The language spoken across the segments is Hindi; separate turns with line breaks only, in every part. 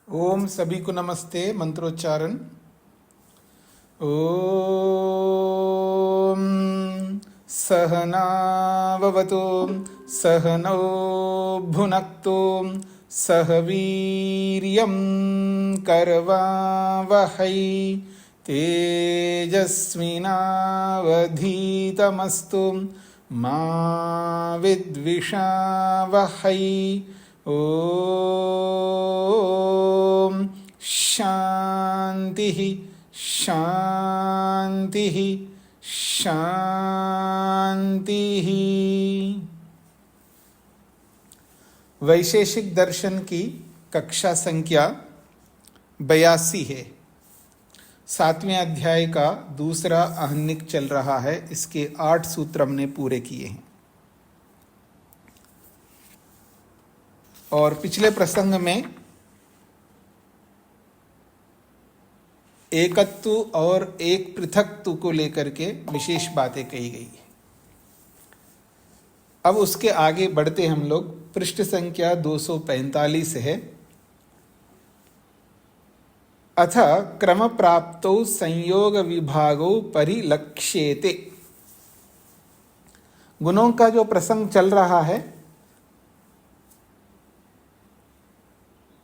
ओम सभी को नमस्ते। मंत्रोच्चारण। ओम सहनाववतु सहनौ भुनक्तु सह वीर्यं करवावहै तेजस्विनावधीतमस्तु मा विद्विषावहै। ओम शांति शांति शांति। वैशेषिक दर्शन की कक्षा संख्या 82 है। 7वें अध्याय का दूसरा आहनिक चल रहा है। इसके 8 सूत्र हमने पूरे किए हैं और पिछले प्रसंग में एकत्व और एक पृथकत्व को लेकर के विशेष बातें कही गई है। अब उसके आगे बढ़ते हम लोग। पृष्ठ संख्या 245 है। अथ क्रम प्राप्तौ संयोग विभागौ परिलक्ष्येते। गुणों का जो प्रसंग चल रहा है,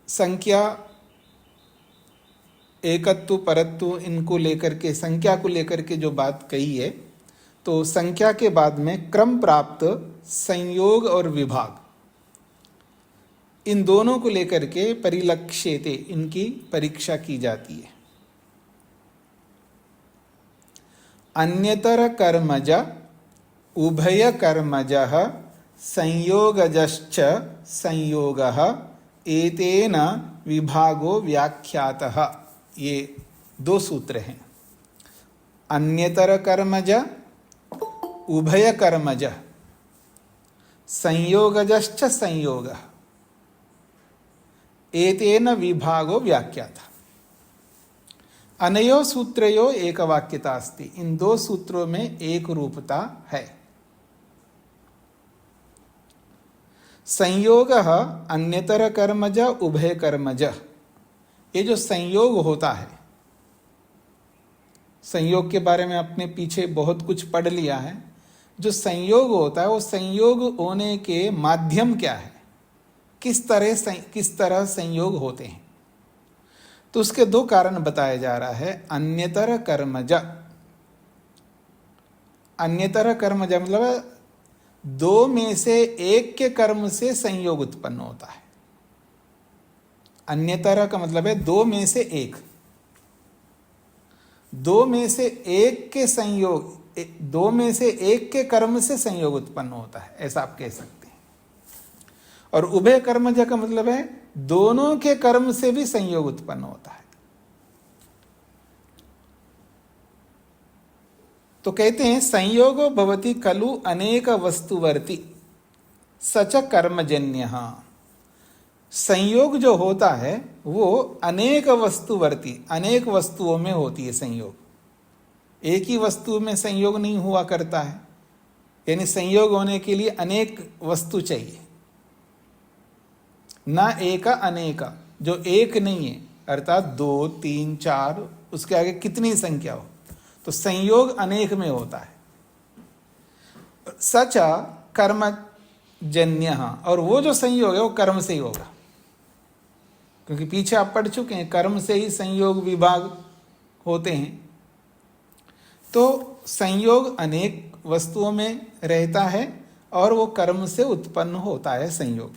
संख्या, एकत्व, परत्व, इनको लेकर के, संख्या को लेकर के जो बात कही है, तो संख्या के बाद में क्रम प्राप्त संयोग और विभाग, इन दोनों को लेकर के परिलक्ष्यते, इनकी परीक्षा की जाती है। अन्यतर कर्मज उभय कर्मजः संयोगजश्च संयोगः एतेन विभागो व्याख्यातः। ये 2 सूत्र हैं। अन्यतर कर्मज उभय कर्मज संयोगजश्च संयोगः एतेन विभागो व्याख्यातः। अनयो सूत्रयो एकवाक्यता अस्ति। इन 2 सूत्रों में एक रूपता है। संयोग अन्यतर कर्मज उभय कर्मज, ये जो संयोग होता है, संयोग के बारे में आपने पीछे बहुत कुछ पढ़ लिया है। जो संयोग होता है, वो संयोग होने के माध्यम क्या है, किस तरह संयोग होते हैं, तो उसके 2 कारण बताया जा रहा है। अन्यतर कर्मज, अन्यतर कर्मज मतलब 2 में से एक के कर्म से संयोग उत्पन्न होता है। अन्यतर का मतलब है 2 में से एक, 2 में से एक के संयोग, 2 में से एक के कर्म से संयोग उत्पन्न होता है, ऐसा आप कह सकते हैं। और उभय कर्मज का मतलब है दोनों के कर्म से भी संयोग उत्पन्न होता है। तो कहते हैं संयोगो भवति खलु अनेक वस्तुवर्ती सच कर्मजन्यः। संयोग जो होता है वो अनेक वस्तुवर्ती, अनेक वस्तुओं में होती है संयोग। एक ही वस्तु में संयोग नहीं हुआ करता है, यानी संयोग होने के लिए अनेक वस्तु चाहिए। ना एका अनेका, जो एक नहीं है, अर्थात 2, 3, 4, उसके आगे कितनी संख्या हो, तो संयोग अनेक में होता है। सच कर्मजन्य, और वो जो संयोग है वो कर्म से ही होगा, क्योंकि पीछे आप पढ़ चुके हैं, कर्म से ही संयोग विभाग होते हैं। तो संयोग अनेक वस्तुओं में रहता है और वो कर्म से उत्पन्न होता है संयोग।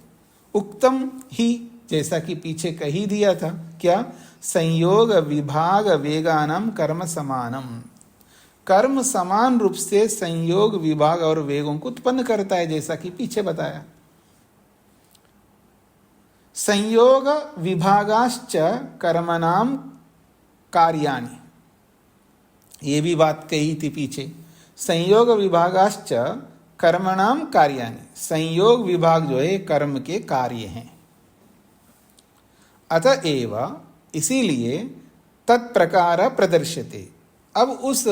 उक्तम ही, जैसा कि पीछे कही दिया था, क्या? संयोग विभाग वेगानम कर्म समानम। कर्म समान रूप से संयोग विभाग और वेगों को उत्पन्न करता है, जैसा कि पीछे बताया। संयोग विभागाश्च कर्मणाम कार्याणि, ये भी बात कही थी पीछे। संयोग विभागाश्च कर्मणाम कार्याणि, संयोग विभाग जो है कर्म के कार्य हैं। अतएव, इसीलिए तत्प्रकार प्रदर्श्यते। अब उस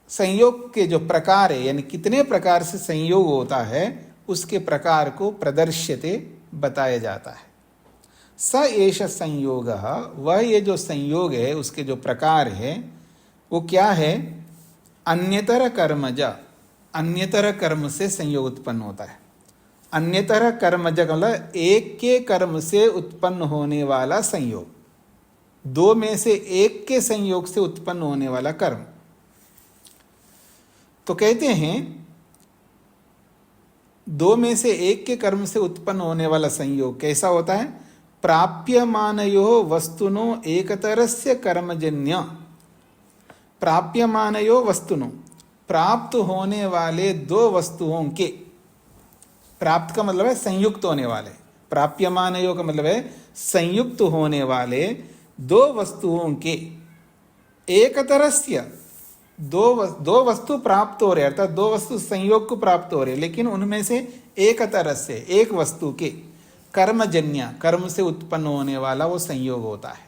संयोग के जो प्रकार है, यानी कितने प्रकार से संयोग होता है, उसके प्रकार को प्रदर्श्यते बताया जाता है। स एष संयोग, वह ये जो संयोग है उसके जो प्रकार है वो क्या है? अन्यतर कर्मज, अन्यतर कर्म से संयोग उत्पन्न होता है। अन्यतर कर्मज मतलब एक के कर्म से उत्पन्न होने वाला संयोग, दो में से एक के संयोग से उत्पन्न होने वाला कर्म। तो कहते हैं दो में से एक के कर्म से उत्पन्न होने वाला संयोग कैसा होता है? प्राप्यमानयो वस्तुनो एकतरस्य कर्मजन्य, प्राप्यमानयो वस्तुनो, प्राप्त होने वाले दो वस्तुओं के, प्राप्त का मतलब है संयुक्त होने वाले, प्राप्यमानयो का मतलब है संयुक्त होने वाले दो वस्तुओं के, एकतरस्य, दो वस्तु प्राप्त हो रहे, अर्थात दो वस्तु संयोग को प्राप्त हो रहे, लेकिन उनमें से एक तरस्य, एक वस्तु के कर्मजन्य, कर्म से उत्पन्न होने वाला वो संयोग होता है।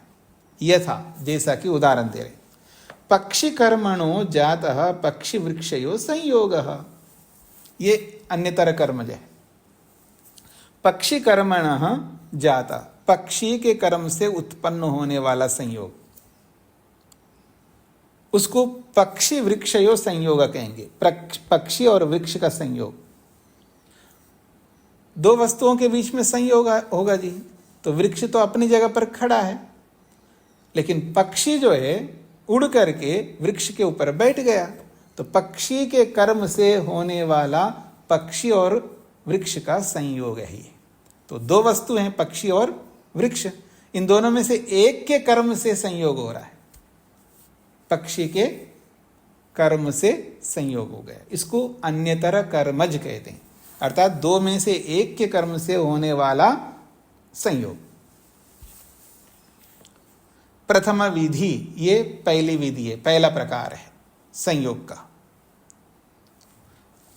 यथा, जैसा कि उदाहरण दे रहे, पक्षी कर्मणो जातः पक्षी वृक्षयो संयोगः, ये अन्यतर कर्मज है। पक्षी कर्मणः जातः, पक्षी के कर्म से उत्पन्न होने वाला संयोग, उसको पक्षी वृक्षयो संयोग कहेंगे। पक्षी और वृक्ष का संयोग, दो वस्तुओं के बीच में संयोग होगा जी। तो वृक्ष तो अपनी जगह पर खड़ा है, लेकिन पक्षी जो है उड़ करके वृक्ष के ऊपर बैठ गया, तो पक्षी के कर्म से होने वाला पक्षी और वृक्ष का संयोग है। तो दो वस्तु हैं, पक्षी और वृक्ष, इन दोनों में से एक के कर्म से संयोग हो रहा है, पक्षी के कर्म से संयोग हो गया, इसको अन्यतर कर्मज कहते हैं, अर्थात दो में से एक के कर्म से होने वाला संयोग। प्रथम विधि, ये पहली विधि है, पहला प्रकार है संयोग का।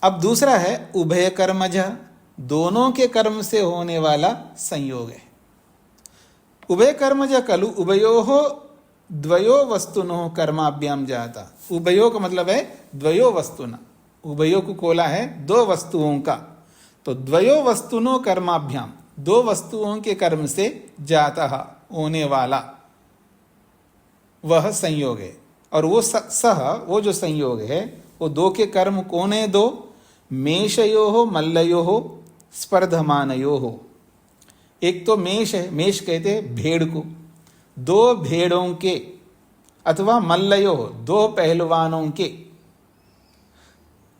अब दूसरा है उभय कर्मज, दोनों के कर्म से होने वाला संयोग है। उभय कर्मज खलु उभयोः द्वयो वस्तुनो कर्माभ्याम जाता। उभयो का मतलब है द्वयो वस्तुना, उभयो को खोला है दो वस्तुओं का, तो द्वयो वस्तुनो कर्माभ्याम, दो वस्तुओं के कर्म से जाता होने वाला वह संयोग है। और वो वो जो संयोग है वो दो के कर्म कौन है? दो, मेषयो मल्लयो स्पर्धमानयो। एक तो मेष है, मेष कहते हैं भेड़ को, दो भेड़ों के, अथवा मल्लयो, दो पहलवानों के।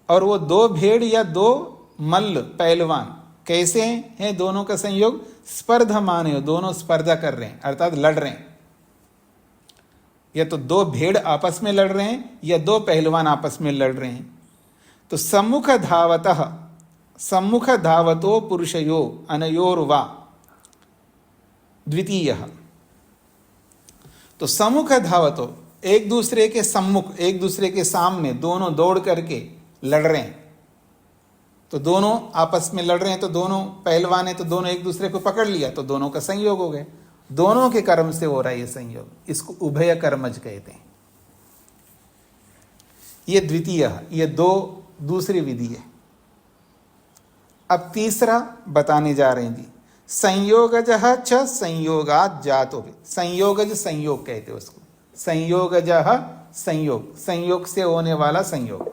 और वो दो भेड़ या दो मल्ल पहलवान कैसे हैं? दोनों का संयोग स्पर्धमानयो, दोनों स्पर्धा कर रहे हैं, अर्थात लड़ रहे हैं। या तो दो भेड़ आपस में लड़ रहे हैं या दो पहलवान आपस में लड़ रहे हैं। तो सम्मुख धावतो पुरुषयो अनयोर्वा द्वितीय। तो सम्मुख धावतो, एक दूसरे के सम्मुख, एक दूसरे के सामने दोनों दौड़ करके लड़ रहे हैं। तो दोनों आपस में लड़ रहे हैं, तो दोनों पहलवान है, तो दोनों एक दूसरे को पकड़ लिया, तो दोनों का संयोग हो गया, दोनों के कर्म से हो रहा है ये संयोग, इसको उभय कर्मज कहते हैं। ये द्वितीय, ये दूसरी विधि है। अब तीसरा बताने जा रहे हैं जी, संयोगजः च संयोगात् जातो। संयोगज संयोग कहते हैं उसको, संयोगजः संयोग, संयोग से होने वाला संयोग।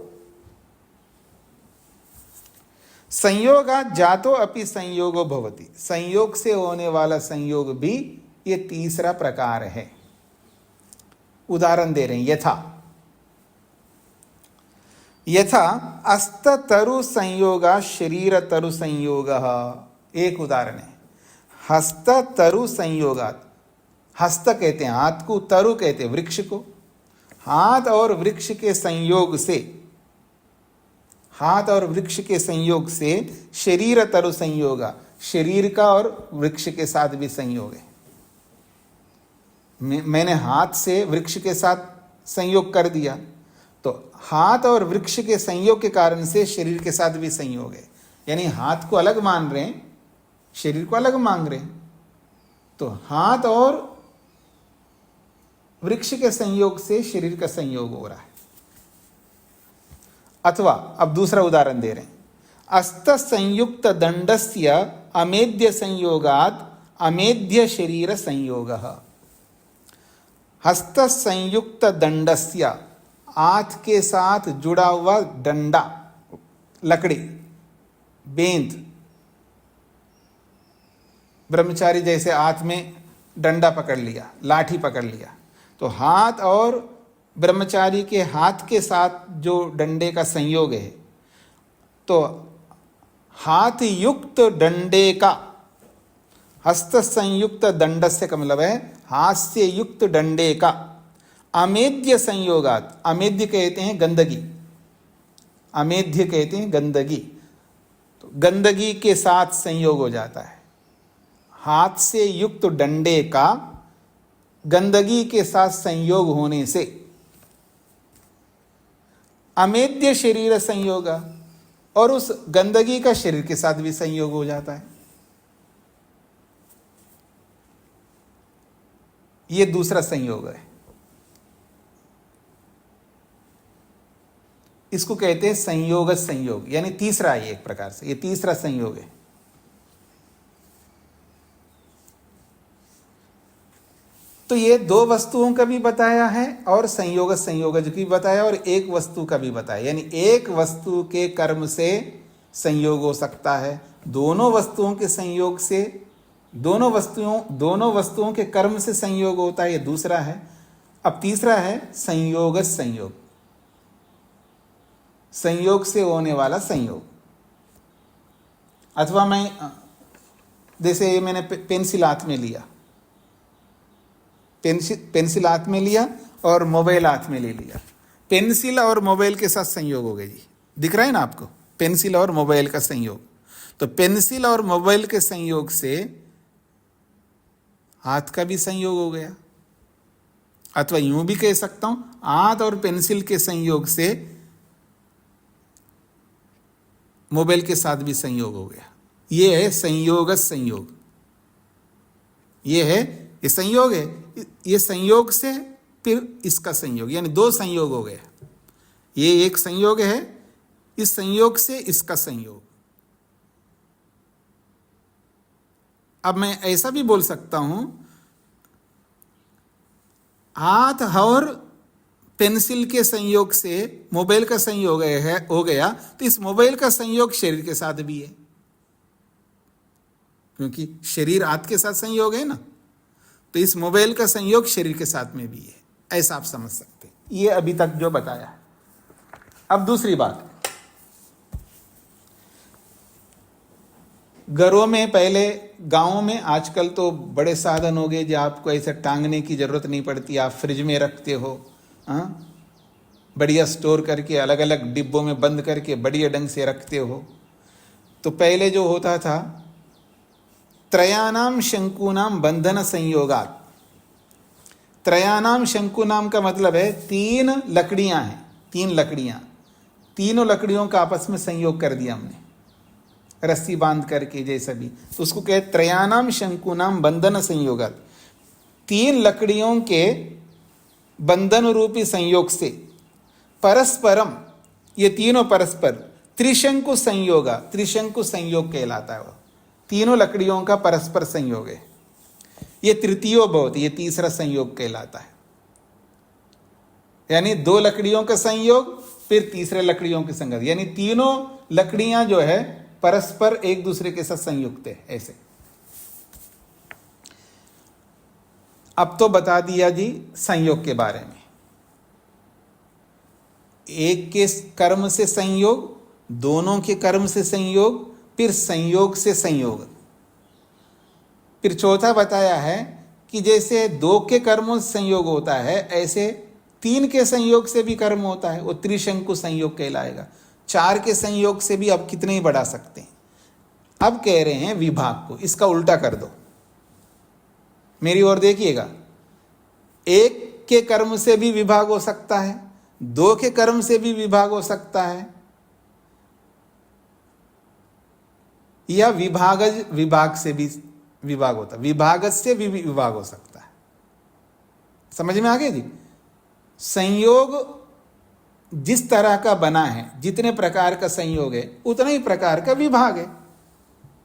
संयोगात् जातो अपि संयोगो भवति, संयोग से होने वाला संयोग भी ये तीसरा प्रकार है। उदाहरण दे रहे हैं, यथा हस्ततरु संयोगा शरीर तरु संयोग। एक उदाहरण है, हस्ततरु संयोगात्, हस्त कहते हैं हाथ को, तरु कहते हैं वृक्ष को। हाथ और वृक्ष के संयोग से, हाथ और वृक्ष के संयोग से शरीर तरु संयोगा, शरीर का और वृक्ष के साथ भी संयोग है। मैंने हाथ से वृक्ष के साथ संयोग कर दिया, तो हाथ और वृक्ष के संयोग के कारण से शरीर के साथ भी संयोग है। यानी हाथ को अलग मान रहे हैं, शरीर को अलग मांग रहे हैं। तो हाथ और वृक्ष के संयोग से शरीर का संयोग हो रहा है। अथवा अब दूसरा उदाहरण दे रहे हैं, अस्त संयुक्त दंडस्य अमेद्य संयोगात् अमेध्य शरीर संयोगः। हस्त संयुक्त दंडस्य, हाथ के साथ जुड़ा हुआ डंडा, लकड़ी, बेंत। ब्रह्मचारी जैसे हाथ में डंडा पकड़ लिया, लाठी पकड़ लिया, तो हाथ और ब्रह्मचारी के हाथ के साथ जो डंडे का संयोग है, तो हाथ युक्त डंडे का, हस्त संयुक्त दंडस्य का मतलब है हाथ से युक्त डंडे का, अमेध्य संयोगात, अमेध्य कहते हैं गंदगी, अमेध्य कहते हैं गंदगी, तो गंदगी के साथ संयोग हो जाता है। हाथ से युक्त डंडे का गंदगी के साथ संयोग होने से अमेध्य शरीर संयोग, और उस गंदगी का शरीर के साथ भी संयोग हो जाता है। ये दूसरा संयोग है, इसको कहते हैं संयोग संयोग, यानी तीसरा है एक प्रकार से, ये तीसरा संयोग है। तो ये दो वस्तुओं का भी बताया है और संयोग संयोगज की बताया, और एक वस्तु का भी बताया, यानी एक वस्तु के कर्म से संयोग हो सकता है, दोनों वस्तुओं के संयोग से, दोनों वस्तुओं के कर्म से संयोग होता है, ये दूसरा है। अब तीसरा है संयोग संयोग, संयोग से होने वाला संयोग। अथवा मैं, जैसे ये मैंने पेंसिल हाथ में लिया, पेंसिल हाथ में लिया और मोबाइल हाथ में ले लिया, पेंसिल और मोबाइल के साथ संयोग हो गया जी, दिख रहा है ना आपको, पेंसिल और मोबाइल का संयोग। तो पेंसिल और मोबाइल के संयोग से हाथ का भी संयोग हो गया, अथवा यूं भी कह सकता हूं, हाथ और पेंसिल के संयोग से मोबाइल के साथ भी संयोग हो गया। ये है संयोग संयोग, ये है, ये संयोग है, ये संयोग से फिर इसका संयोग, यानी दो संयोग हो गया। ये एक संयोग है, इस संयोग से इसका संयोग। अब मैं ऐसा भी बोल सकता हूं, हाथ और पेंसिल के संयोग से मोबाइल का संयोग हो गया, तो इस मोबाइल का संयोग शरीर के साथ भी है, क्योंकि शरीर हाथ के साथ संयोग है ना, तो इस मोबाइल का संयोग शरीर के साथ में भी है, ऐसा आप समझ सकते हैं। ये अभी तक जो बताया है। अब दूसरी बात, घरों में, पहले गांवों में, आजकल तो बड़े साधन हो गए जो आपको ऐसे टांगने की जरूरत नहीं पड़ती, आप फ्रिज में रखते हो, बढ़िया स्टोर करके अलग अलग डिब्बों में बंद करके बढ़िया ढंग से रखते हो। तो पहले जो होता था, त्रयानाम शंकुनाम बंधन संयोगात, त्रयानाम शंकुनाम का मतलब है तीन लकड़ियां हैं, तीन लकड़ियां, तीनों लकड़ियों का आपस में संयोग कर दिया हमने, रस्सी बांध करके जैसा भी, तो उसको कहते त्रयानाम शंकुनाम बंधन संयोगात। तीन लकड़ियों के बंधन रूपी संयोग से परस्परम, ये तीनों परस्पर, त्रिशंकु संयोग, त्रिशंकु संयोग कहलाता है वो, तीनों लकड़ियों का परस्पर संयोग है। ये तृतीयो भवत, ये तीसरा संयोग कहलाता है, यानी दो लकड़ियों का संयोग फिर तीसरे लकड़ियों के संयोग, यानी तीनों लकड़ियां जो है परस्पर एक दूसरे के साथ संयुक्त है। ऐसे अब तो बता दिया जी संयोग के बारे में, एक के कर्म से संयोग, दोनों के कर्म से संयोग, फिर संयोग से संयोग। फिर चौथा बताया है कि जैसे दो के कर्मों से संयोग होता है, ऐसे तीन के संयोग से भी कर्म होता है, वो त्रिशंकु संयोग कहलाएगा। चार के संयोग से भी अब कितने ही बढ़ा सकते हैं। अब कह रहे हैं विभाग को, इसका उल्टा कर दो, मेरी ओर देखिएगा। एक के कर्म से भी विभाग हो सकता है, दो के कर्म से भी विभाग हो सकता है, या विभागज विभाग से भी विभाग होता है, विभागज से भी विभाग हो सकता है। समझ में आ गया जी? संयोग जिस तरह का बना है, जितने प्रकार का संयोग है उतना ही प्रकार का विभाग है।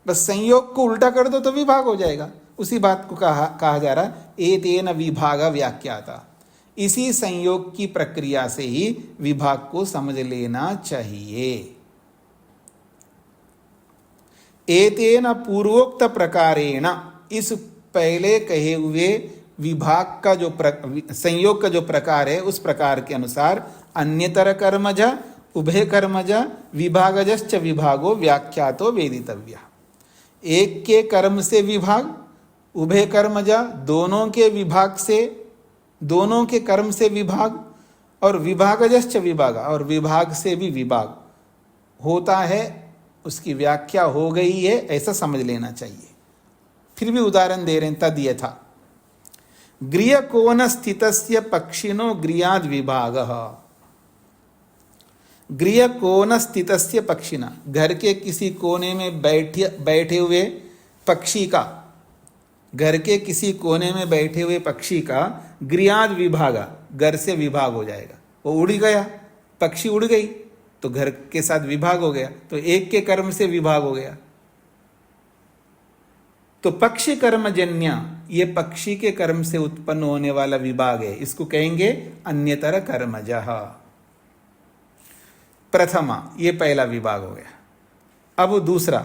बस संयोग को उल्टा कर दो तो विभाग हो जाएगा, उसी बात को कहा जा रहा एतेन विभाग व्याख्याता। इसी संयोग की प्रक्रिया से ही विभाग को समझ लेना चाहिए। एतेन पूर्वोक्त प्रकारेण, इस पहले कहे हुए विभाग का जो संयोग का जो प्रकार है उस प्रकार के अनुसार अन्यतर कर्मज उभय कर्मज विभागजश्च विभागो व्याख्यातो वेदितव्य। एक के कर्म से विभाग, उभय कर्मजा दोनों के विभाग से, दोनों के कर्म से विभाग, और विभागजश्च विभाग, और विभाग से भी विभाग होता है, उसकी व्याख्या हो गई है, ऐसा समझ लेना चाहिए। फिर भी उदाहरण दे रहे हैं, तद यथा गृह कोण स्थितस्य पक्षिणो गृहाद विभागः। गृह कोण स्थितस्य पक्षिणा, घर के किसी कोने में बैठे हुए पक्षी का, घर के किसी कोने में बैठे हुए पक्षी का गृहाद विभाग, घर से विभाग हो जाएगा। वो उड़ गया, पक्षी उड़ गई तो घर के साथ विभाग हो गया, तो एक के कर्म से विभाग हो गया। तो पक्षी कर्मजन्य, ये पक्षी के कर्म से उत्पन्न होने वाला विभाग है, इसको कहेंगे अन्यतर कर्मजः। प्रथमा, ये पहला विभाग हो गया। अब दूसरा,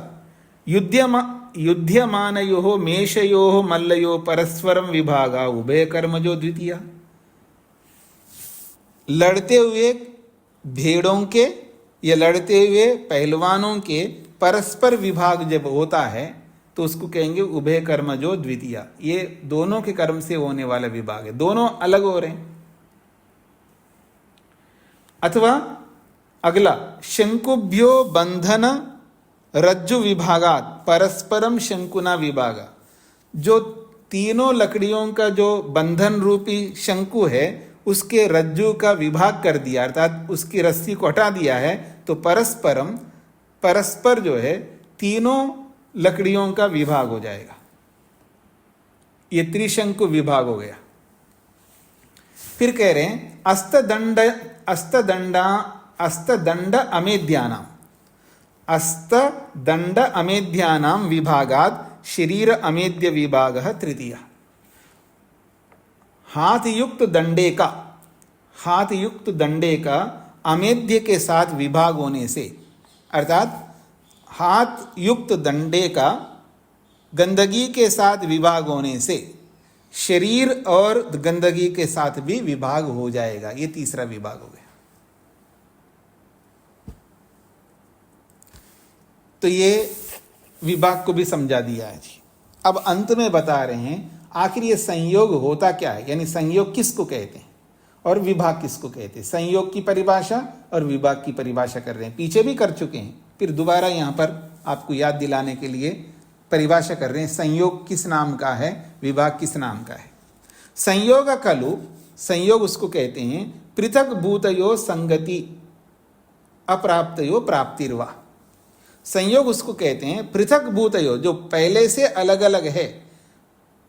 युध्यमानयोः मेषयोः मल्लयोः परस्परम विभागा उभय कर्मजो द्वितीया। लड़ते हुए भेड़ों के या लड़ते हुए पहलवानों के परस्पर विभाग जब होता है तो उसको कहेंगे उभय कर्मजो द्वितीया। ये दोनों के कर्म से होने वाला विभाग है, दोनों अलग हो रहे हैं। अथवा अगला, शंकुभ्यो बंधन रज्जु विभागात परस्परम शंकुना विभागा। जो तीनों लकड़ियों का जो बंधन रूपी शंकु है उसके रज्जु का विभाग कर दिया, अर्थात उसकी रस्सी को हटा दिया है, तो परस्परम, परस्पर जो है तीनों लकड़ियों का विभाग हो जाएगा। ये त्रिशंकु विभाग हो गया। फिर कह रहे हैं अस्तदंड अमेध्यानाम, अस्तदंड अमेध्यानाम विभागात शरीर अमेध्य विभागः तृतीय। हाथ युक्त दंडे का अमेध्य के साथ विभाग होने से, अर्थात हाथ युक्त दंडे का गंदगी के साथ विभाग होने से शरीर और गंदगी के साथ भी विभाग हो जाएगा। ये तीसरा विभाग हो गया। तो ये विभाग को भी समझा दिया है जी। अब अंत में बता रहे हैं आखिर ये संयोग होता क्या है, यानी संयोग किसको कहते हैं और विभाग किसको कहते हैं। संयोग की परिभाषा और विभाग की परिभाषा कर रहे हैं, पीछे भी कर चुके हैं, फिर दोबारा यहाँ पर आपको याद दिलाने के लिए परिभाषा कर रहे हैं। संयोग किस नाम का है, विभाग किस नाम का है। संयोग खलु, संयोग उसको कहते हैं पृथक भूतयो संगति अप्राप्तयो प्राप्तिर्वा। संयोग उसको कहते हैं पृथक भूतयो, जो पहले से अलग अलग है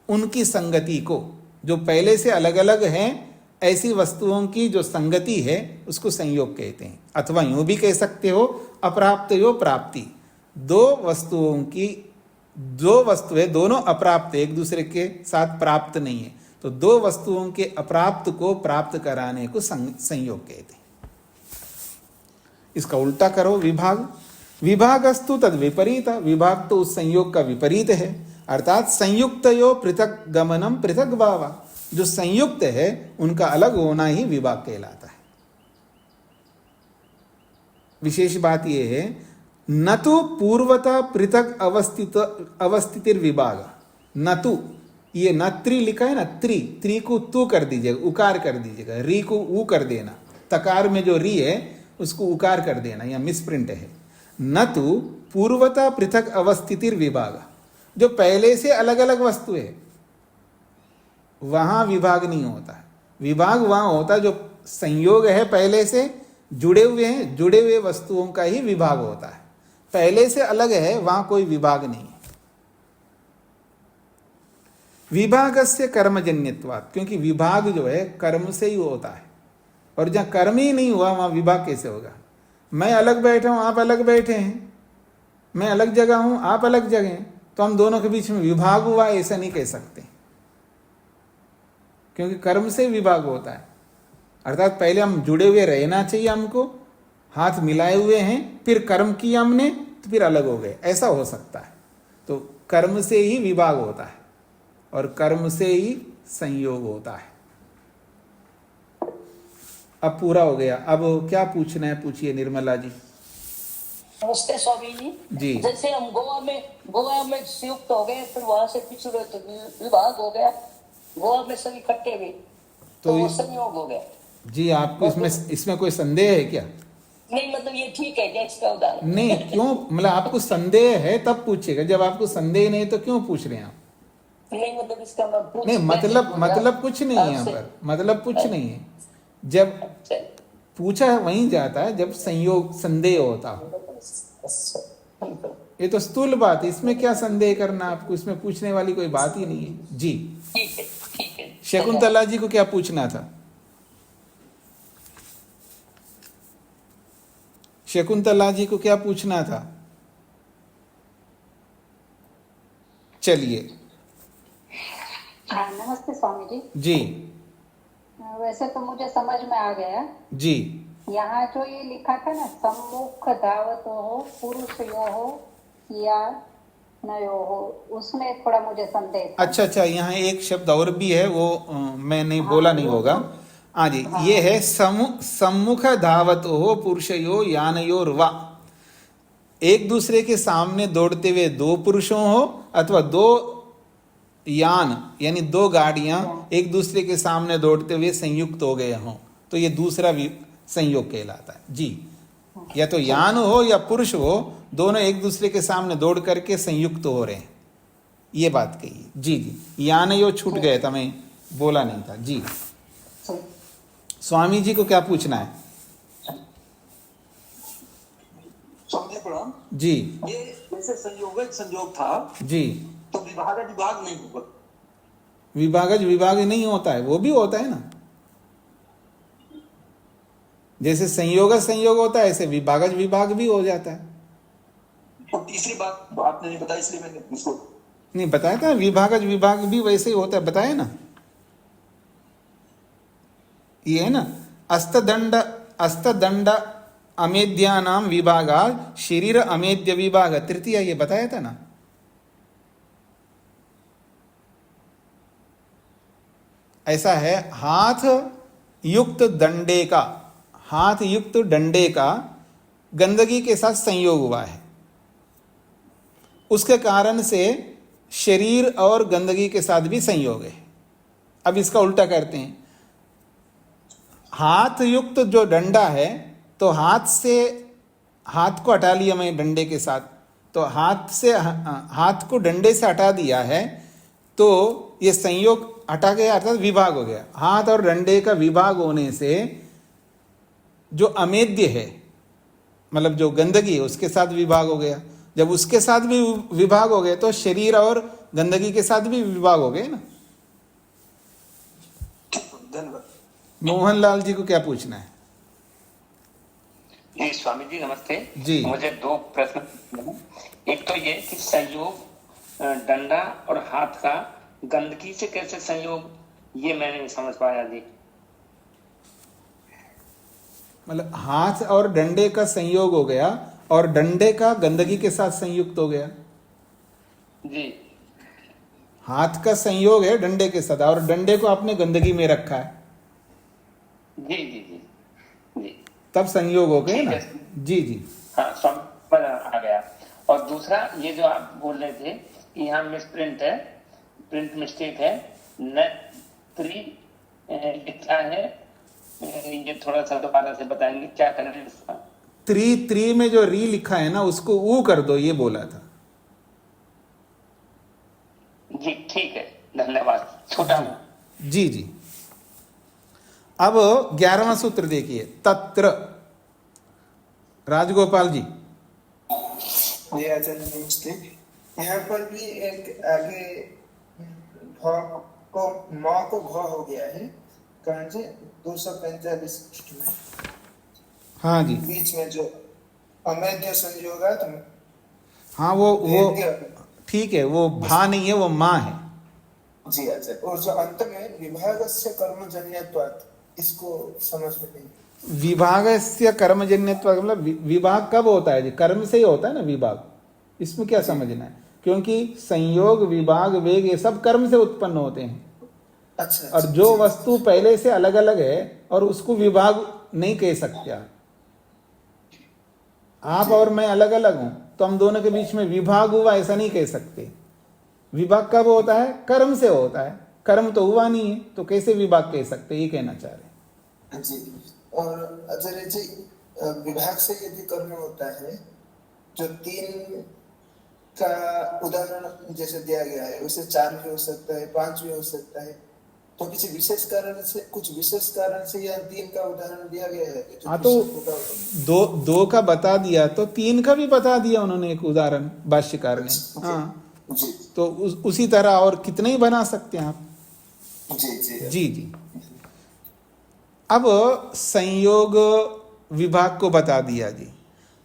उनकी संगति को, जो पहले से अलग अलग हैं ऐसी वस्तुओं की जो संगति है उसको संयोग कहते हैं। अथवा यूं भी कह सकते हो अप्राप्तयो प्राप्ति। दो वस्तुओं की, दो वस्तु है, दोनों अप्राप्त है, एक दूसरे के साथ प्राप्त नहीं है, तो दो वस्तुओं के अप्राप्त को प्राप्त कराने को संयोग कहते हैं। इसका उल्टा करो विभाग, विभागस्तु तद विपरीत, विभाग तो उस संयोग का विपरीत है, अर्थात संयुक्तयो पृथक गमनम पृथक भावा। जो संयुक्त है उनका अलग होना ही विभाग कहलाता है। विशेष बात यह है न तो पूर्वता पृथक अवस्थितिर विभाग, न तो ये न त्रि लिखा है ना, त्रि को तू कर दीजिएगा, उकार कर दीजिएगा, री को ऊ कर देना, तकार में जो री है उसको उकार कर देना, या मिसप्रिंट है। न तो पूर्वता पृथक अवस्थितिर विभाग, जो पहले से अलग अलग वस्तु है वहां विभाग नहीं होता है। विभाग वहां होता है जो संयोग है, पहले से जुड़े हुए हैं, जुड़े हुए वस्तुओं का ही विभाग होता है। पहले से अलग है वहां कोई विभाग नहीं है। विभागस्य कर्मजन्यत्वात्, क्योंकि विभाग जो है कर्म से ही होता है, और जहां कर्म ही नहीं हुआ वहां विभाग कैसे होगा। मैं अलग बैठा हूं, आप अलग बैठे हैं, मैं अलग जगह हूं, आप अलग जगह हैं, तो हम दोनों के बीच में विभाग हुआ ऐसा नहीं कह सकते, क्योंकि कर्म से विभाग होता है। अर्थात पहले हम जुड़े हुए रहना चाहिए, हमको हाथ मिलाए हुए हैं, फिर कर्म किया हमने तो फिर अलग हो गए, ऐसा हो सकता है। तो कर्म से ही विभाग होता है और कर्म से ही संयोग होता है। अब पूरा हो गया। अब क्या पूछना है पूछिए निर्मला जी।
नमस्ते स्वामी जी।
जी।
जैसे हम गोवा में संयुक्त हो गए, फिर वहां से पिछड़े तो विभाग हो गया, गोवा में सभी इकट्ठे हुए तो वो संयोग हो गया।
जी, आपको इसमें कोई संदेह है क्या?
नहीं, मतलब ये ठीक है क्या इसका उदाहरण?
नहीं, क्यों, मतलब आपको संदेह है तब पूछिएगा, जब आपको संदेह नहीं तो क्यों पूछ रहे हैं आप?
नहीं, मतलब इसका
नहीं, मतलब कुछ नहीं है यहाँ पर, मतलब कुछ नहीं है। जब पूछा वहीं जाता है जब संयोग संदेह होता हो। ये तो स्थूल बात है, इसमें क्या संदेह करना आपको, इसमें पूछने वाली कोई बात ही नहीं है। जी,
ठीक है।
शकुंतला जी को क्या पूछना था? शकुंतला जी को क्या पूछना था? चलिए।
नमस्ते स्वामी जी।
जी।
वैसे तो मुझे समझ में आ गया
जी।
यहाँ जो ये लिखा था ना, सम्मुख धावत हो पुरुषयो हो या नयो हो, उसमें थोड़ा मुझे संदेह था।
अच्छा, यहाँ एक शब्द और भी है, वो मैंने बोला नहीं होगा। हाँ जी, ये है सम्मुख धावत हो पुरुषयो यानयोर वा। एक दूसरे के सामने दौड़ते हुए दो पुरुषों हो अथवा दो यान यानी दो गाड़ियां एक दूसरे के सामने दौड़ते हुए संयुक्त हो गए हों, तो ये दूसरा संयोग कहलाता है। जी, या तो यान हो या पुरुष हो, दोनों एक दूसरे के सामने दौड़ करके संयुक्त हो रहे हैं, ये बात कही। जी, यान यो छूट गया था, मैं बोला नहीं था। जी, स्वामी जी को क्या पूछना है? जी।
ये जैसे संयोग था
जी,
तो विभाग नहीं होगा।
विभाग नहीं होता है, वो भी होता है ना। जैसे संयोग होता है, ऐसे विभाग भी हो जाता है।
और तीसरी बात आपने नहीं बताई, इसलिए मैंने उसको
नहीं बताया था। विभाग भी वैसे ही होता है, बताया ना। ये है ना, अस्तदंड अमेद्यानाम विभागा शरीर अमेद्य विभाग तृतीय, ये बताया था ना। ऐसा है, हाथ युक्त डंडे का गंदगी के साथ संयोग हुआ है, उसके कारण से शरीर और गंदगी के साथ भी संयोग है। अब इसका उल्टा करते हैं, हाथ युक्त जो डंडा है, तो हाथ को हटा लिया मैं डंडे के साथ, तो हाथ को डंडे से हटा दिया है, तो ये संयोग हटा गया, अर्थात विभाग हो गया। हाथ और डंडे का विभाग होने से जो अमेद्य है, मतलब जो गंदगी है, उसके साथ विभाग हो गया। जब उसके साथ भी विभाग हो गए तो शरीर और गंदगी के साथ भी विभाग हो गए ना। मोहनलाल जी को क्या पूछना है?
जी स्वामी जी नमस्ते
जी।
मुझे दो प्रश्न। एक तो ये कि संयोग डंडा और हाथ का गंदगी से कैसे संयोग, ये मैंने नहीं समझ पाया जी।
मतलब हाथ और डंडे का संयोग हो गया और डंडे का गंदगी के साथ संयुक्त हो गया।
जी,
हाथ का संयोग है डंडे के साथ और डंडे को आपने गंदगी में रखा है।
जी जी जी जी,
तब संयोग हो गए ना। जी जी,
हाँ समझ आ गया। और दूसरा ये जो आप बोल रहे थे कि यहाँ मिसप्रिंट है, प्रिंट मिस्टेक है, न त्रि क्या है, ये थोड़ा सा दोबारा से बताएंगे क्या करें इसका?
त्रि में जो री लिखा है ना, उसको ऊ कर दो, ये बोला था।
जी ठीक है, धन्यवाद, छोटा हूं।
जी जी। अब 11वां सूत्र देखिए, तत्र। राजगोपाल जी।
ये आचार्य नमस्ते। यहाँ पर भी एक आगे म को घ हो गया है, कारण से 245 पृष्ठ में।
हाँ जी,
बीच में जो अमेद्य संयोग है,
हाँ वो ठीक है, वो भा नहीं है, वो माँ है।
जी आचार्य। और जो अंत में विभागस्य कर्मजन्यत्वात्, इसको समझ में नहीं।
विभागस्य कर्मजन्यत्व मतलब विभाग कब होता है जी? कर्म से ही होता है ना विभाग। इसमें क्या समझना है? क्योंकि संयोग, विभाग, वेग ये सब कर्म से उत्पन्न होते हैं।
अच्छा,
और जो वस्तु पहले से अलग अलग है और उसको विभाग नहीं कह सकते आप और मैं अलग अलग हूं तो हम दोनों के बीच में विभाग हुआ ऐसा नहीं कह सकते। विभाग कब होता है? कर्म से होता है। कर्म तो हुआ नहीं है तो कैसे विभाग कह सकते, ये कहना चाह रहे हैं
जी। और आचार्य जी, विभाग से यदि कर्म होता है, जो 3 का उदाहरण जैसे दिया गया है उसे 4 भी हो सकता है, 5 भी हो सकता है, तो किसी विशेष कारण से, कुछ विशेष कारण से यह 3 का उदाहरण दिया गया है।
हाँ, तो दो का बता दिया तो 3 का भी बता दिया उन्होंने एक उदाहरण भाष्यकार ने। हाँ
जी।
तो उसी तरह और कितने ही बना सकते हैं आप।
जी जी
जी जी। अब संयोग विभाग को बता दिया जी,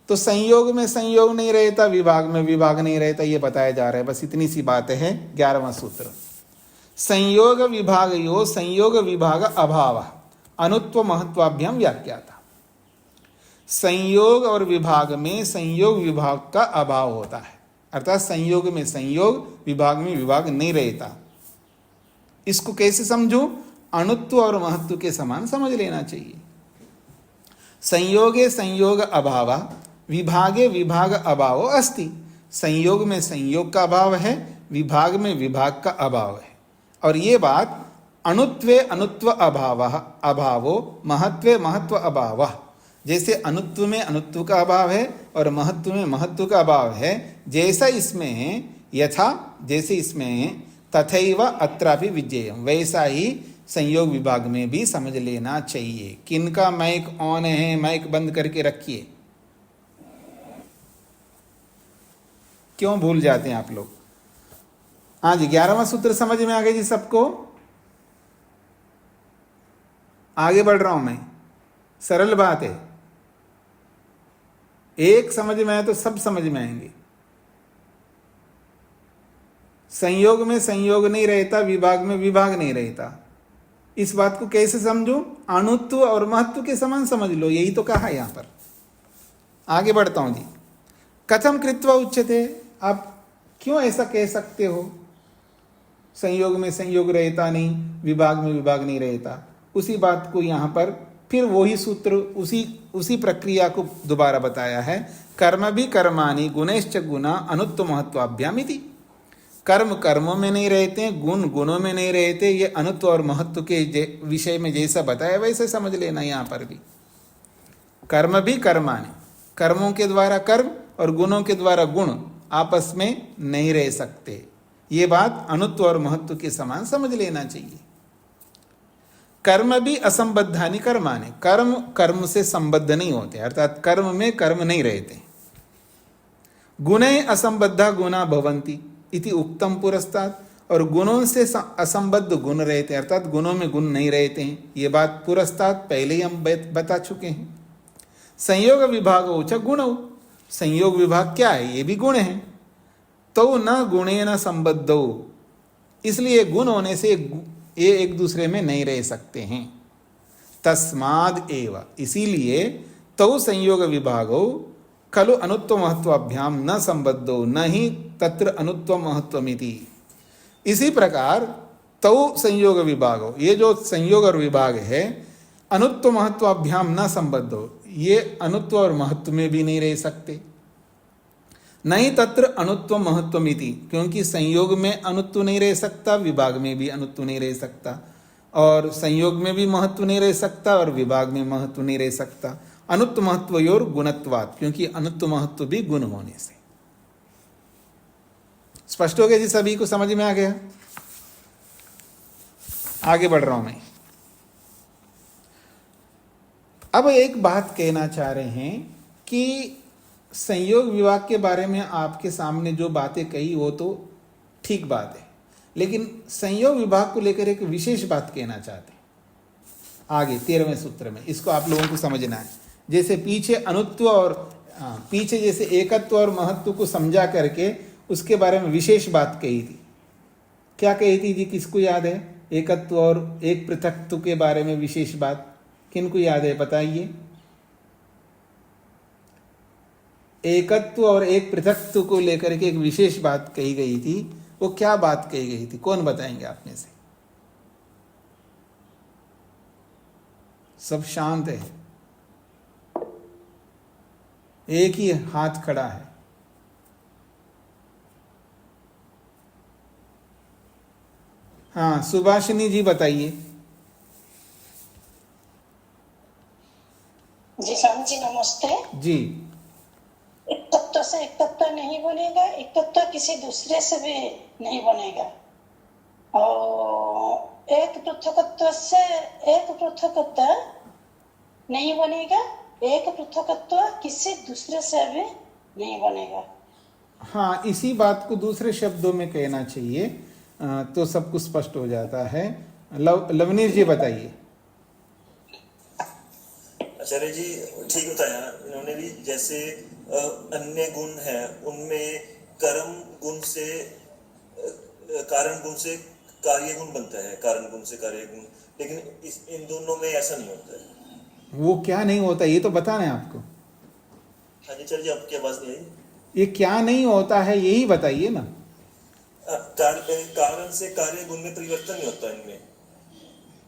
तो संयोग में संयोग नहीं रहता, विभाग में विभाग नहीं रहता, ये बताया जा रहा है। बस इतनी सी बात है। 11वां सूत्र, संयोग विभाग यो संयोग विभाग अभाव अनुत्व महत्वाभ्याम व्याख्याता। संयोग और विभाग में संयोग विभाग का अभाव होता है, अर्थात संयोग में संयोग, विभाग में विभाग नहीं रहता। इसको कैसे समझो? अणुत्व और महत्व के समान समझ लेना चाहिए। संयोगे संयोग अभाव, विभागे विभाग अभाव अस्ति। संयोग में संयोग का अभाव है, विभाग में विभाग का अभाव है। और ये बात अणुत्वे अणुत्व अभाव अभावो महत्वे महत्व अभाव, जैसे अणुत्व में अणुत्व का अभाव है और महत्व में महत्व का अभाव है, जैसा इसमें यथा जैसे इसमें तथैव अत्रापि विज्ञेयम्, वैसा ही संयोग विभाग में भी समझ लेना चाहिए। किनका माइक ऑन है? माइक बंद करके रखिए। क्यों भूल जाते हैं आप लोग? हाँ जी, 11वां सूत्र समझ में आ गया जी सबको? आगे बढ़ रहा हूं मैं, सरल बात है। एक समझ में आए तो सब समझ में आएंगे। संयोग में संयोग नहीं रहता, विभाग में विभाग नहीं रहता। इस बात को कैसे समझो? अणुत्व और महत्व के समान समझ लो, यही तो कहा यहां पर। आगे बढ़ता हूं जी। कथम कृत्वा उच्यते, आप क्यों ऐसा कह सकते हो? संयोग में संयोग रहता नहीं, विभाग में विभाग नहीं रहता। उसी बात को यहां पर फिर वही सूत्र, उसी प्रक्रिया को दोबारा बताया है। कर्म भी कर्माणि गुणैश्च गुणा अनुत्व महत्वाभ्याम इति। कर्म कर्मों में नहीं रहते, गुण गुणों में नहीं रहते। ये अनुत्व और महत्व के विषय में जैसा बताया वैसे समझ लेना। यहाँ पर भी कर्म भी कर्माणि, कर्मों के द्वारा कर्म और गुणों के द्वारा गुण आपस में नहीं रह सकते। ये बात अनुत्व और महत्व के समान समझ लेना चाहिए। कर्म भी असंबद्धानि कर्माणि, कर्म कर्म से संबद्ध नहीं होते, अर्थात कर्म में कर्म नहीं रहते। गुणे असंबद्धा गुणा भवन्ति इति उक्तम पुरस्तात्, और गुणों से असंबद्ध गुण रहते, अर्थात गुणों में गुण नहीं रहते हैं। ये बात पुरस्तात् पहले ही हम बता चुके हैं। संयोग विभाग उच गुण, संयोग विभाग क्या है? ये भी गुण है। तो न गुणे न संबद्धो, इसलिए गुण होने से ये एक दूसरे में नहीं रह सकते हैं। तस्माद एव, इसीलिए तो संयोग विभागो खलु अनुत्व महत्वाभ्याम न संबद्धो न ही तत्र अनुत्व महत्वमिति। इसी प्रकार तो संयोग विभागो, ये जो संयोग और विभाग है, अनुत्व महत्वाभ्याम न संबद्धो, ये अनुत्व और महत्व में भी नहीं रह सकते। नहीं तत्र अनुत्व महत्वमिति, क्योंकि संयोग में अनुत्व नहीं रह सकता, विभाग में भी अनुत्व नहीं रह सकता, और संयोग में भी महत्व नहीं रह सकता और विभाग में महत्व नहीं रह सकता। अनुत्व महत्वयोर गुणत्वात्, क्योंकि अनुत्व महत्व भी गुण होने से। स्पष्ट हो गया जी? सभी को समझ में आ गया? आगे बढ़ रहा हूं मैं। अब एक बात कहना चाह रहे हैं कि संयोग विभाग के बारे में आपके सामने जो बातें कही वो तो ठीक बात है, लेकिन संयोग विभाग को लेकर एक विशेष बात कहना चाहते हैं आगे 13वें सूत्र में। इसको आप लोगों को समझना है। जैसे पीछे अनुत्व और पीछे जैसे एकत्व और महत्व को समझा करके उसके बारे में विशेष बात कही थी। क्या कही थी जी, किसको याद है? एकत्व और एक पृथकत्व के बारे में विशेष बात किनको याद है, बताइए। एकत्व और एक पृथकत्व को लेकर के एक विशेष बात कही गई थी, वो क्या बात कही गई थी, कौन बताएंगे आप में से? सब शांत है, एक ही हाथ खड़ा है। हाँ, सुभाषिनी जी बताइए।
जी स्वामी जी नमस्ते।
जी,
एक तत्व से एक तत्व नहीं बनेगा, एक तत्व किसी दूसरे से भी नहीं बनेगा, और एक पृथकत्व से एक पृथकत्व नहीं बनेगा, एक पृथकत्व किसी दूसरे से भी नहीं बनेगा।
हाँ, इसी बात को दूसरे शब्दों में कहना चाहिए तो सब कुछ स्पष्ट हो जाता है। लवनीश जी बताइए।
आचार्य जी ठीक बताया इन्होंने भी। जैसे अन्य गुण है उनमें कर्म गुण से कारण गुण से कार्य गुण बनता है, कारण गुण से कार्य गुण, लेकिन इन दोनों में ऐसा नहीं होता है।
वो क्या नहीं होता ये तो बताना है आपको।
हाँ जी आचार्य जी, आपकी आवाज नहीं आई।
ये क्या नहीं होता है यही बताइए ना।
कारण से कार्य गुण में परिवर्तन नहीं होता इनमें।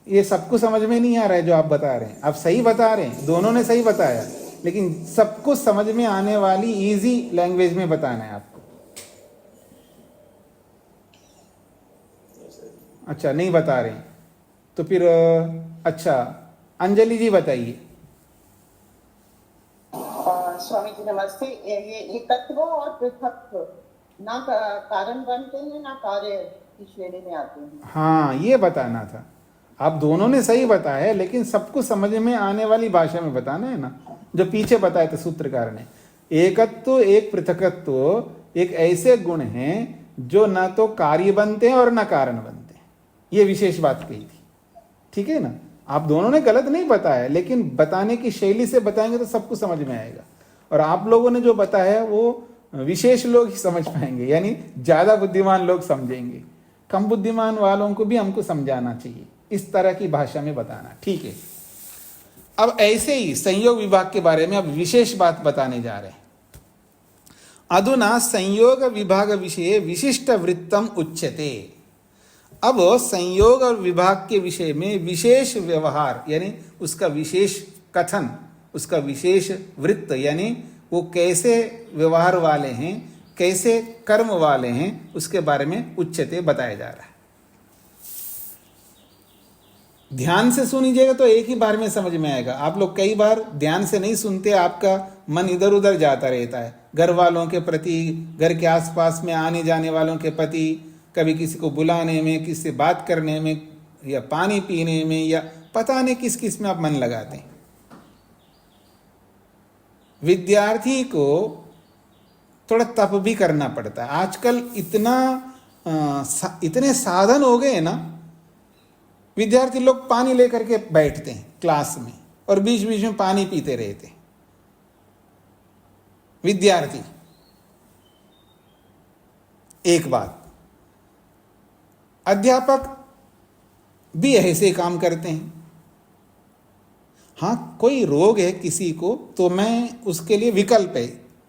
ये सबको समझ में नहीं आ रहा है जो आप बता रहे हैं। आप सही बता रहे हैं, दोनों ने सही बताया, लेकिन सबको समझ में आने वाली इजी लैंग्वेज में बताना है आपको। अच्छा, नहीं बता रहे हैं तो फिर अच्छा, अंजलि जी बताइए।
स्वामी जी नमस्ते। ये तत्व और पृथकत्व ना कारण बनते हैं ना कार्य की श्रेणी में आते हैं।
हाँ, ये बताना था। आप दोनों ने सही बताया, लेकिन सबको समझ में आने वाली भाषा में बताना है ना, जो पीछे बताया था सूत्रकार ने। एकत्व एक पृथकत्व एक ऐसे गुण हैं जो ना तो कार्य बनते हैं और ना कारण बनते हैं। ये विशेष बात कही थी, ठीक है ना। आप दोनों ने गलत नहीं बताया, लेकिन बताने की शैली से बताएंगे तो सबको समझ में आएगा। और आप लोगों ने जो बताया वो विशेष लोग ही समझ पाएंगे, यानी ज्यादा बुद्धिमान लोग समझेंगे। कम बुद्धिमान वालों को भी हमको समझाना चाहिए, इस तरह की भाषा में बताना, ठीक है। अब ऐसे ही संयोग विभाग के बारे में अब विशेष बात बताने जा रहे हैं। अधुना संयोग विभाग विषय विशिष्ट वृत्तम उच्यते। अब संयोग और विभाग के विषय में विशेष व्यवहार, यानी उसका विशेष कथन, उसका विशेष वृत्त, यानी वो कैसे व्यवहार वाले हैं, कैसे कर्म वाले हैं, उसके बारे में उच्चते बताया जा रहा है। ध्यान से सुनिएगा तो एक ही बार में समझ में आएगा। आप लोग कई बार ध्यान से नहीं सुनते, आपका मन इधर उधर जाता रहता है। घर वालों के प्रति, घर के आसपास में आने जाने वालों के प्रति, कभी किसी को बुलाने में, किसी से बात करने में, या पानी पीने में, या पता नहीं किस किस में आप मन लगाते हैं। विद्यार्थी को थोड़ा तप भी करना पड़ता है। आजकल इतने साधन हो गए ना, विद्यार्थी लोग पानी लेकर के बैठते हैं क्लास में और बीच बीच में पानी पीते रहते हैं। विद्यार्थी, एक बात, अध्यापक भी ऐसे काम करते हैं। हाँ, कोई रोग है किसी को तो मैं उसके लिए विकल्प है,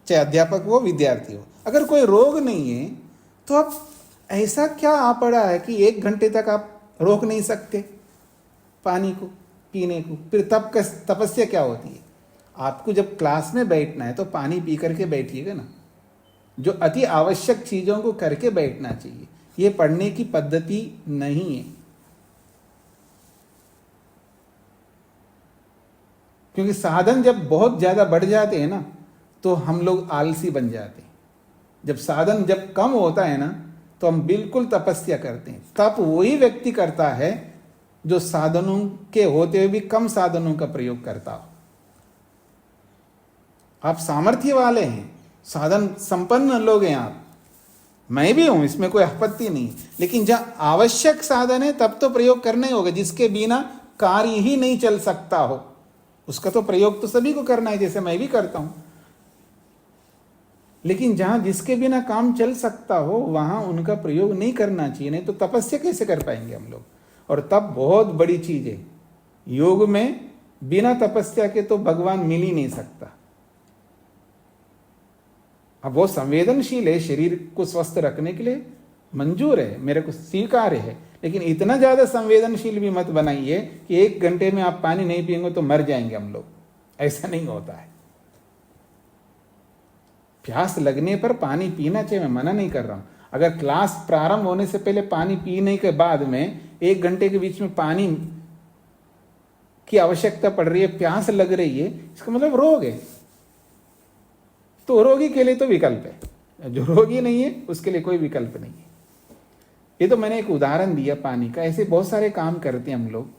चाहे अध्यापक हो विद्यार्थी हो। अगर कोई रोग नहीं है तो अब ऐसा क्या आ पड़ा है कि 1 घंटे तक आप रोक नहीं सकते पानी को पीने को? फिर तपस्या क्या होती है? आपको जब क्लास में बैठना है तो पानी पी करके बैठिएगा ना। जो अति आवश्यक चीजों को करके बैठना चाहिए। ये पढ़ने की पद्धति नहीं है, क्योंकि साधन जब बहुत ज्यादा बढ़ जाते हैं ना तो हम लोग आलसी बन जाते हैं। जब साधन जब कम होता है ना तो हम बिल्कुल तपस्या करते हैं। तप वही व्यक्ति करता है जो साधनों के होते हुए भी कम साधनों का प्रयोग करता हो। आप सामर्थ्य वाले हैं, साधन संपन्न लोग हैं आप, मैं भी हूं, इसमें कोई आपत्ति नहीं। लेकिन जहां आवश्यक साधन है तब तो प्रयोग करना ही होगा। जिसके बिना कार्य ही नहीं चल सकता हो उसका तो प्रयोग तो सभी को करना है, जैसे मैं भी करता हूं। लेकिन जहां जिसके बिना काम चल सकता हो वहां उनका प्रयोग नहीं करना चाहिए, नहीं तो तपस्या कैसे कर पाएंगे हम लोग। और तप बहुत बड़ी चीज है योग में, बिना तपस्या के तो भगवान मिल ही नहीं सकता। अब वो संवेदनशील है, शरीर को स्वस्थ रखने के लिए मंजूर है, मेरे को स्वीकार्य है, लेकिन इतना ज्यादा संवेदनशील भी मत बनाइए कि 1 घंटे में आप पानी नहीं पिएंगे तो मर जाएंगे हम लोग। ऐसा नहीं होता है। प्यास लगने पर पानी पीना चाहिए, मैं मना नहीं कर रहा हूं। अगर क्लास प्रारंभ होने से पहले पानी पीने के बाद में 1 घंटे के बीच में पानी की आवश्यकता पड़ रही है, प्यास लग रही है, इसका मतलब रोग है। तो रोगी के लिए तो विकल्प है, जो रोगी नहीं है उसके लिए कोई विकल्प नहीं है। ये तो मैंने एक उदाहरण दिया पानी का। ऐसे बहुत सारे काम करते हैं हम लोग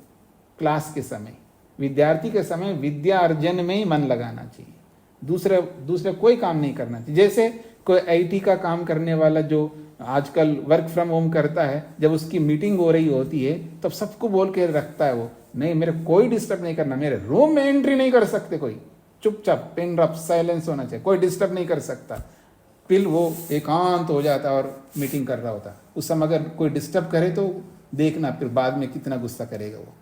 क्लास के समय। विद्यार्थी के समय विद्या अर्जन में ही मन लगाना चाहिए, दूसरे कोई काम नहीं करना चाहिए। जैसे कोई आईटी का काम करने वाला जो आजकल वर्क फ्रॉम होम करता है, जब उसकी मीटिंग हो रही होती है तब सबको बोल के रखता है वो, नहीं मेरे कोई डिस्टर्ब नहीं करना, मेरे रूम में एंट्री नहीं कर सकते कोई, चुपचाप पिन ड्रॉप साइलेंस होना चाहिए, कोई डिस्टर्ब नहीं कर सकता। फिर वो एकांत हो जाता और मीटिंग कर रहा होता। उस समय अगर कोई डिस्टर्ब करे तो देखना फिर बाद में कितना गुस्सा करेगा वो।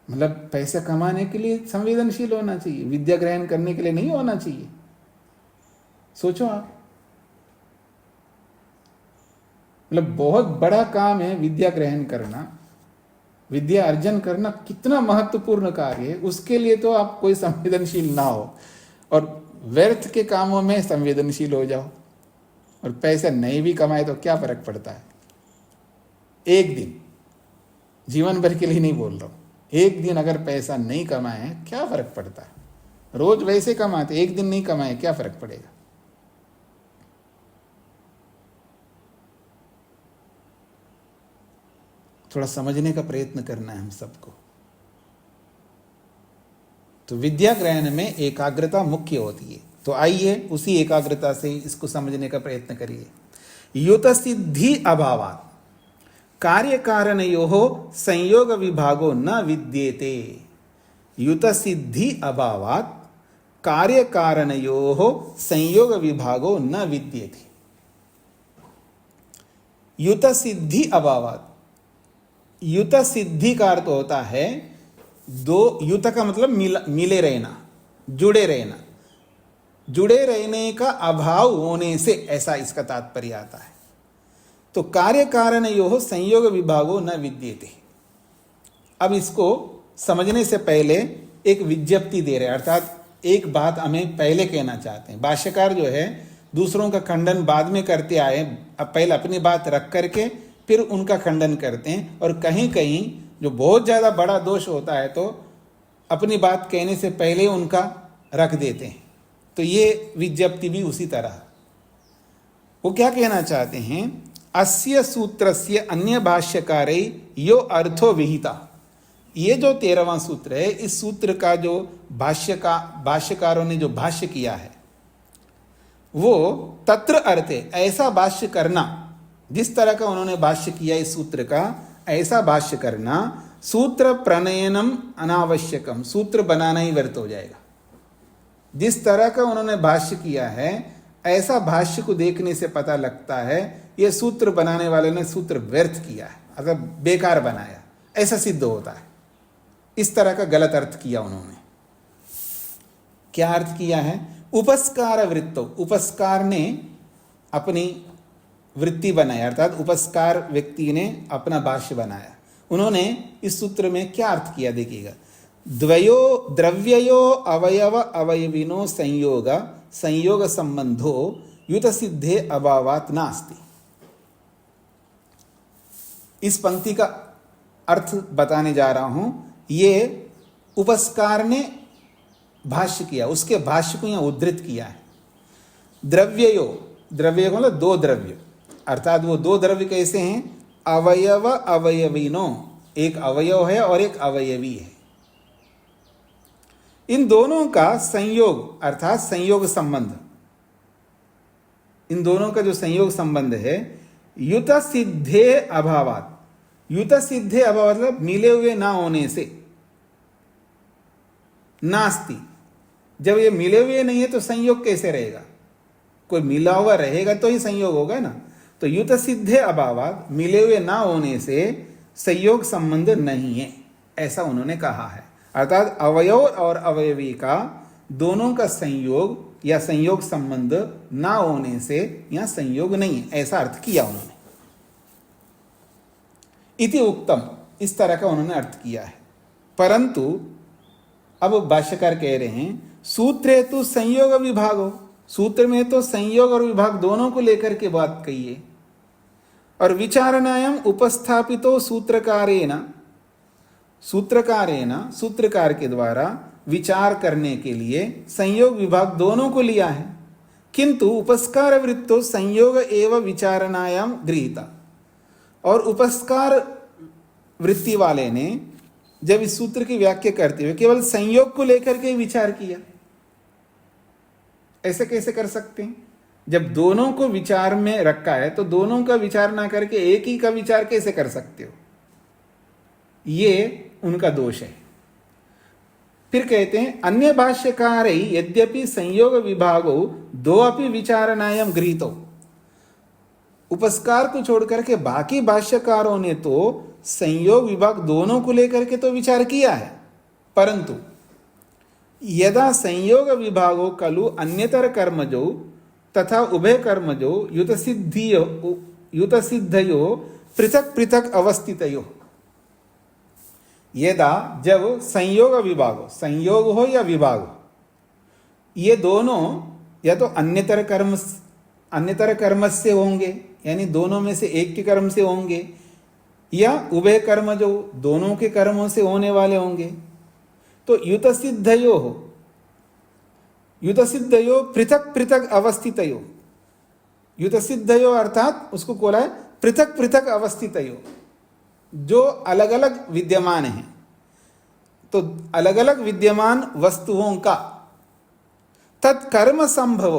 मतलब पैसे कमाने के लिए संवेदनशील होना चाहिए, विद्या ग्रहण करने के लिए नहीं होना चाहिए। सोचो आप, मतलब बहुत बड़ा काम है विद्या ग्रहण करना, विद्या अर्जन करना कितना महत्वपूर्ण कार्य है। उसके लिए तो आप कोई संवेदनशील ना हो और व्यर्थ के कामों में संवेदनशील हो जाओ और पैसे नहीं भी कमाए तो क्या फर्क पड़ता है। एक दिन, जीवन भर के लिए नहीं बोल रहा हूं, एक दिन अगर पैसा नहीं कमाए क्या फर्क पड़ता है। रोज वैसे कमाते, एक दिन नहीं कमाए क्या फर्क पड़ेगा। थोड़ा समझने का प्रयत्न करना है हम सबको। तो विद्या ग्रहण में एकाग्रता मुख्य होती है। तो आइए उसी एकाग्रता से इसको समझने का प्रयत्न करिए। युत सिद्धि अभावात् कार्य कारणयोः संयोग विभागो न विद्येते। युत सिद्धि अभावात् कार्य कारणयोः संयोग विभागो न विद्येते। युत सिद्धि अभावात्, युत सिद्धि का अर्थ होता है दो, युत का मतलब मिले रहना, जुड़े रहना, जुड़े रहने का अभाव होने से, ऐसा इसका तात्पर्य आता है। तो कार्य कारण यो संयोग विभागो न विद्येते। अब इसको समझने से पहले एक विज्ञप्ति दे रहे हैं, अर्थात एक बात हमें पहले कहना चाहते हैं। भाष्यकार जो है दूसरों का खंडन बाद में करते आए, अब पहले अपनी बात रख करके फिर उनका खंडन करते हैं। और कहीं कहीं जो बहुत ज्यादा बड़ा दोष होता है तो अपनी बात कहने से पहले उनका रख देते हैं। तो ये विज्ञप्ति भी उसी तरह। वो क्या कहना चाहते हैं, अस्य सूत्रस्य अन्य भाष्यकारे यो अर्थो विहिता। ये जो 13वां सूत्र है, इस सूत्र का जो भाष्यकारों ने जो भाष्य किया है वो तत्र अर्थे, ऐसा भाष्य करना, जिस तरह का उन्होंने भाष्य किया इस सूत्र का, ऐसा भाष्य करना सूत्र प्रणयनम अनावश्यकम, सूत्र बनाना ही व्यर्थ हो जाएगा। जिस तरह का उन्होंने भाष्य किया है ऐसा भाष्य को देखने से पता लगता है ये सूत्र बनाने वाले ने सूत्र व्यर्थ किया है, अगर बेकार बनाया, ऐसा सिद्ध होता है। इस तरह का गलत अर्थ किया उन्होंने। क्या अर्थ किया है, उपस्कार वृत्तो, उपस्कार ने अपनी वृत्ति बनाया, अर्थात उपस्कार व्यक्ति ने अपना भाष्य बनाया। उन्होंने इस सूत्र में क्या अर्थ किया देखिएगा, द्वयो द्रव्ययो अवयव अवयविनो संयोग संयोग संबंधो युत सिद्धे अभावात् नास्ति। इस पंक्ति का अर्थ बताने जा रहा हूं। ये उपस्कार ने भाष्य किया, उसके भाष्य को यहां उद्धृत किया है। द्रव्ययो, द्रव्य को मतलब दो द्रव्य, अर्थात वो दो द्रव्य कैसे हैं, अवयव अवयविनो, एक अवयव है और एक अवयवी है। इन दोनों का संयोग अर्थात संयोग संबंध, इन दोनों का जो संयोग संबंध है, युत सिद्धे अभावात्, युत सिद्धे अभाव मतलब मिले हुए ना होने से, नास्ति, जब ये मिले हुए नहीं है तो संयोग कैसे रहेगा? कोई मिला हुआ रहेगा तो ही संयोग होगा ना। तो युत सिद्धे अभावात, मिले हुए ना होने से संयोग संबंध नहीं है, ऐसा उन्होंने कहा है। अर्थात अवयव और अवयवी का दोनों का संयोग या संयोग संबंध ना होने से यहां संयोग नहीं है, ऐसा अर्थ किया उन्होंने। इति उक्तम, इस तरह का उन्होंने अर्थ किया है। परंतु अब भाष्यकार कह रहे हैं सूत्रे तो संयोग विभागो, सूत्र में तो संयोग और विभाग दोनों को लेकर के बात कही है। और विचारणायाम उपस्थापितो सूत्रकारेण, सूत्रकार के द्वारा विचार करने के लिए संयोग विभाग दोनों को लिया है। किंतु उपस्कार वृत्तो संयोग एवं विचारणायाम गृहीता, और उपस्कार वृत्ति वाले ने जब इस सूत्र की व्याख्या करते हुए केवल संयोग को लेकर के विचार किया। ऐसे कैसे कर सकते हैं? जब दोनों को विचार में रखा है तो दोनों का विचार ना करके एक ही का विचार कैसे कर सकते हो? ये उनका दोष है। फिर कहते हैं अन्य भाष्यकार यद्यपि संयोग विभागो दो अपि विचारणायाम गृहीतो, उपस्कार को छोड़कर के बाकी भाष्यकारों ने तो संयोग विभाग दोनों को लेकर के तो विचार किया है। परंतु यदा संयोग विभागो खलु अन्यतर कर्मजो तथा उभय कर्मजो युतसिद्धयो पृथक पृथक अवस्थितयो, यदा जब संयोग विभाग हो, संयोग हो या विभाग हो, ये दोनों या तो अन्यतर कर्म से होंगे, यानी दोनों में से एक के कर्म से होंगे, या उभय कर्म जो दोनों के कर्मों से होने वाले होंगे। तो युतसिद्धयो पृथक पृथक अवस्थितयो, युतसिद्धयो अर्थात उसको बोला है पृथक पृथक अवस्थितयो, जो अलग अलग विद्यमान हैं। तो अलग अलग विद्यमान वस्तुओं का तत्कर्म संभव,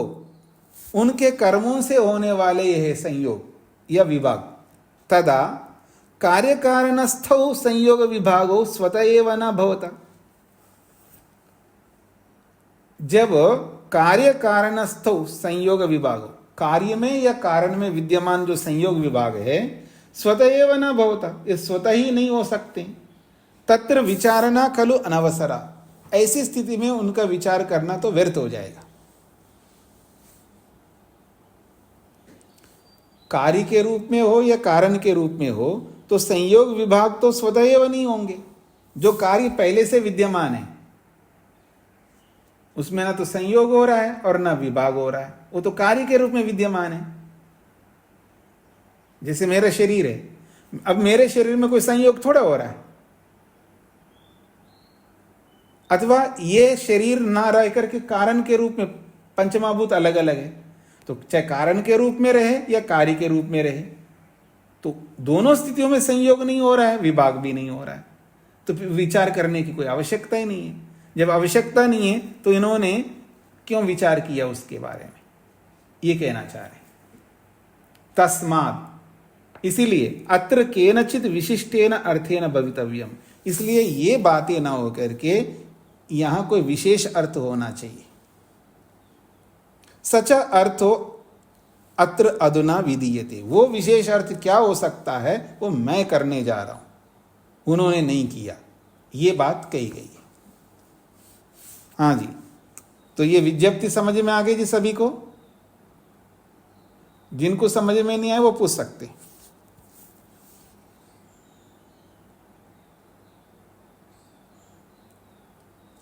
उनके कर्मों से होने वाले यह संयोग या विभाग, तदा कार्य कारणस्थौ संयोग विभागो स्वतः एव न भवता। जब कार्य कारणस्थौ संयोग विभागो, कार्य में या कारण में विद्यमान जो संयोग विभाग है स्वतः एव न भवता, ये स्वतः ही नहीं हो सकते। तत्र विचारणा खलु अनवसरा, ऐसी स्थिति में उनका विचार करना तो व्यर्थ हो जाएगा। कार्य के रूप में हो या कारण के रूप में हो तो संयोग विभाग तो स्वतः एव नहीं होंगे। जो कार्य पहले से विद्यमान है उसमें ना तो संयोग हो रहा है और ना विभाग हो रहा है, वो तो कार्य के रूप में विद्यमान है। जैसे मेरा शरीर है, अब मेरे शरीर में कोई संयोग थोड़ा हो रहा है, अथवा ये शरीर ना रह करके कारण के रूप में पंचमहाभूत अलग अलग है, तो चाहे कारण के रूप में रहे या कार्य के रूप में रहे, तो दोनों स्थितियों में संयोग नहीं हो रहा है, विभाग भी नहीं हो रहा है, तो विचार करने की कोई आवश्यकता ही नहीं है। जब आवश्यकता नहीं है तो इन्होंने क्यों विचार किया उसके बारे में, ये कहना चाह रहे। तस्मात्, इसीलिए अत्र केनचित विशिष्टेन अर्थेन भवितव्यम, इसलिए ये बातें ना हो करके यहां कोई विशेष अर्थ होना चाहिए। सच अर्थो अत्र अधुना विधीयते, वो विशेष अर्थ क्या हो सकता है वो मैं करने जा रहा हूं, उन्होंने नहीं किया, ये बात कही गई है। हाँ जी, तो ये विज्ञप्ति समझ में आ गई जी सभी को? जिनको समझ में नहीं आए वो पूछ सकते।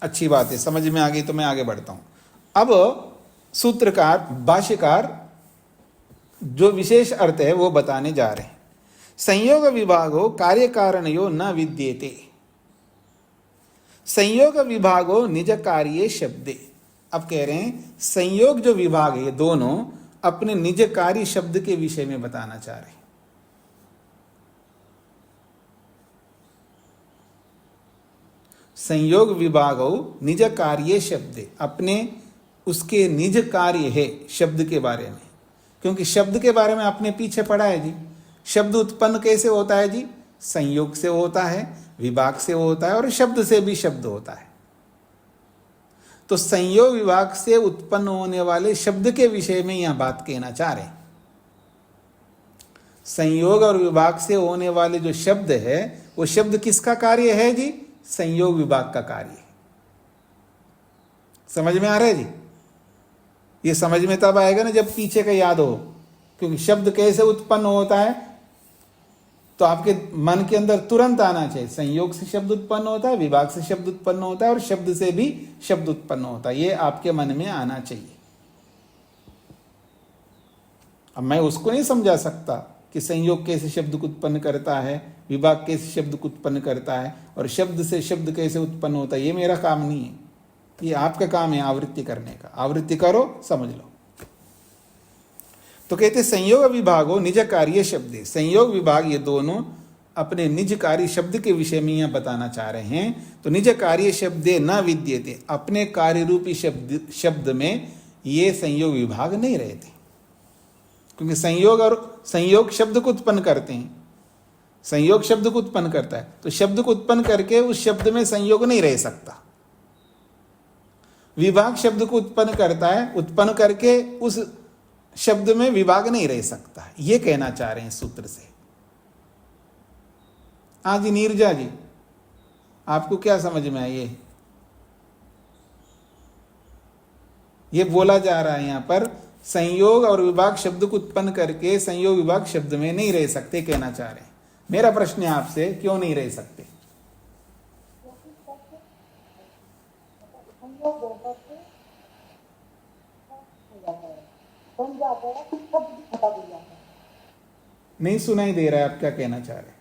अच्छी बात है, समझ में आ गई तो मैं आगे बढ़ता हूं। अब सूत्रकार भाष्यकार जो विशेष अर्थ है वो बताने जा रहे हैं। संयोग विभागो कार्य कारणयो न विद्येते, संयोग विभागो निज कार्ये शब्दे। अब कह रहे हैं संयोग जो विभाग है दोनों अपने निज कार्य शब्द के विषय में बताना चाह रहे हैं। संयोग विभागो निज कार्ये शब्दे, अपने उसके निज कार्य है शब्द के बारे में, क्योंकि शब्द के बारे में आपने पीछे पढ़ा है जी। शब्द उत्पन्न कैसे होता है जी? संयोग से होता है, विभाग से होता है और शब्द से भी शब्द होता है। तो संयोग विभाग से उत्पन्न होने वाले शब्द के विषय में यह बात कहना चाह रहे हैं। संयोग और विभाग से होने वाले जो शब्द है वो शब्द किसका कार्य है जी? संयोग विभाग का कार्य है। समझ में आ रहा है जी? ये समझ में तब आएगा ना जब पीछे का याद हो, क्योंकि शब्द कैसे उत्पन्न होता है तो आपके मन के अंदर तुरंत आना चाहिए। संयोग से शब्द उत्पन्न होता है, विभाग से शब्द उत्पन्न होता है और शब्द से भी शब्द उत्पन्न होता है, ये आपके मन में आना चाहिए। अब मैं उसको नहीं समझा सकता कि संयोग कैसे शब्द को उत्पन्न करता है, विभाग कैसे शब्द को उत्पन्न करता है और शब्द से शब्द कैसे उत्पन्न होता है, ये मेरा काम नहीं है। ये आपका काम है आवृत्ति करने का। आवृत्ति करो, समझ लो। तो कहते संयोग विभागो निज कार्य शब्द। संयोग विभाग ये दोनों अपने निज कार्य शब्द के विषय में यह बताना चाह रहे हैं। तो निज कार्य शब्दे न विद्यते, अपने कार्य रूपी शब्द में ये संयोग विभाग नहीं रहते, क्योंकि संयोग शब्द को उत्पन्न करते हैं। संयोग शब्द को उत्पन्न करता है, तो शब्द को उत्पन्न करके उस शब्द में संयोग नहीं रह सकता। विभाग शब्द को उत्पन्न करता है, उत्पन्न करके उस शब्द में विभाग नहीं रह सकता। ये कहना चाह रहे हैं सूत्र से। हाँ जी नीरजा जी, आपको क्या समझ में आई? ये बोला जा रहा है यहां पर संयोग और विभाग शब्द को उत्पन्न करके संयोग विभाग शब्द में नहीं रह सकते, कहना चाह रहे हैं। मेरा प्रश्न है आपसे, क्यों नहीं रह सकते? नहीं सुनाई दे रहा है आप क्या कहना चाह रहे हैं?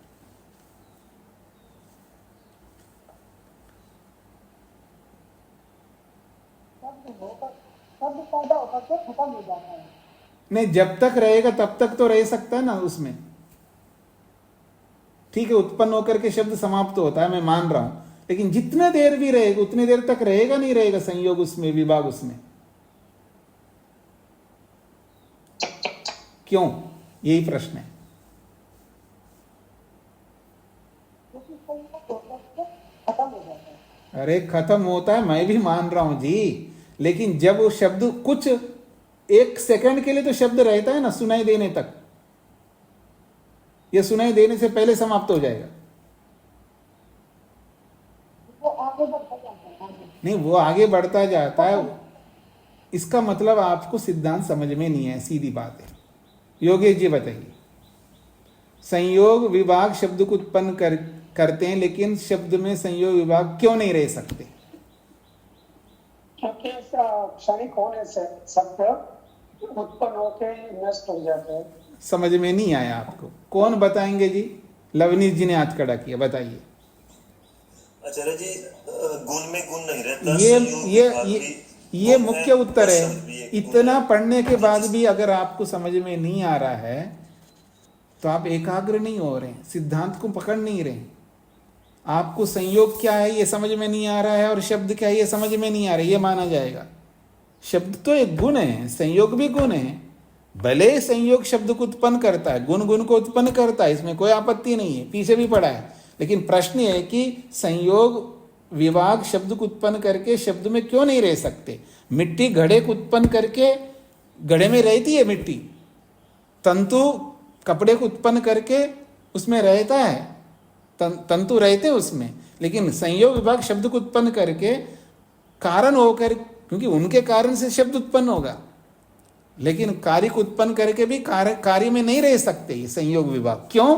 नहीं, जब तक रहेगा तब तक तो रह सकता है ना उसमें। ठीक है, उत्पन्न होकर के शब्द समाप्त होता है, मैं मान रहा हूं, लेकिन जितने देर भी रहेगा उतनी देर तक रहेगा नहीं रहेगा संयोग उसमें, विभाग उसमें? क्यों? यही प्रश्न है। अरे खत्म होता है, मैं भी मान रहा हूं जी, लेकिन जब वो शब्द कुछ एक सेकंड के लिए तो शब्द रहता है ना सुनाई देने तक, ये सुनाई देने से पहले समाप्त हो जाएगा। नहीं, वो आगे बढ़ता जाता है। इसका मतलब आपको सिद्धांत समझ में नहीं है, सीधी बात है। योगेश जी बताइए। संयोग विभाग शब्द को उत्पन्न करते हैं, लेकिन शब्द में संयोग विभाग क्यों नहीं रह सकते?
क्योंकि क्षणिक होने से शब्द उत्पन्न होकर नष्ट हो जाते हैं।
समझ में नहीं आया आपको? कौन बताएंगे जी? लवनीश जी ने हाथ खड़ा किया, बताइए।
आचार्य जी, गुण में गुण नहीं रहता।
ये मुख्य उत्तर है। इतना पढ़ने के बाद भी अगर आपको समझ में नहीं आ रहा है तो आप एकाग्र नहीं हो रहे, सिद्धांत को पकड़ नहीं रहे। आपको संयोग क्या है ये समझ में नहीं आ रहा है और शब्द क्या है ये समझ में नहीं आ रहा है, ये माना जाएगा। शब्द तो एक गुण है, संयोग भी गुण है। भले संयोग शब्द को उत्पन्न करता है, गुण गुण को उत्पन्न करता है, इसमें कोई आपत्ति नहीं है, पीछे भी पड़ा है। लेकिन प्रश्न है कि संयोग विभाग शब्द को उत्पन्न करके शब्द में क्यों नहीं रह सकते? मिट्टी घड़े को उत्पन्न करके घड़े में रहती है मिट्टी, तंतु कपड़े को उत्पन्न करके उसमें रहता है, तंतु रहते हैं उसमें। लेकिन संयोग विभाग शब्द को उत्पन्न करके कारण होकर, क्योंकि उनके कारण से शब्द उत्पन्न होगा, लेकिन कार्य को उत्पन्न करके भी कार्य में नहीं रह सकते ये संयोग विभाग। क्यों?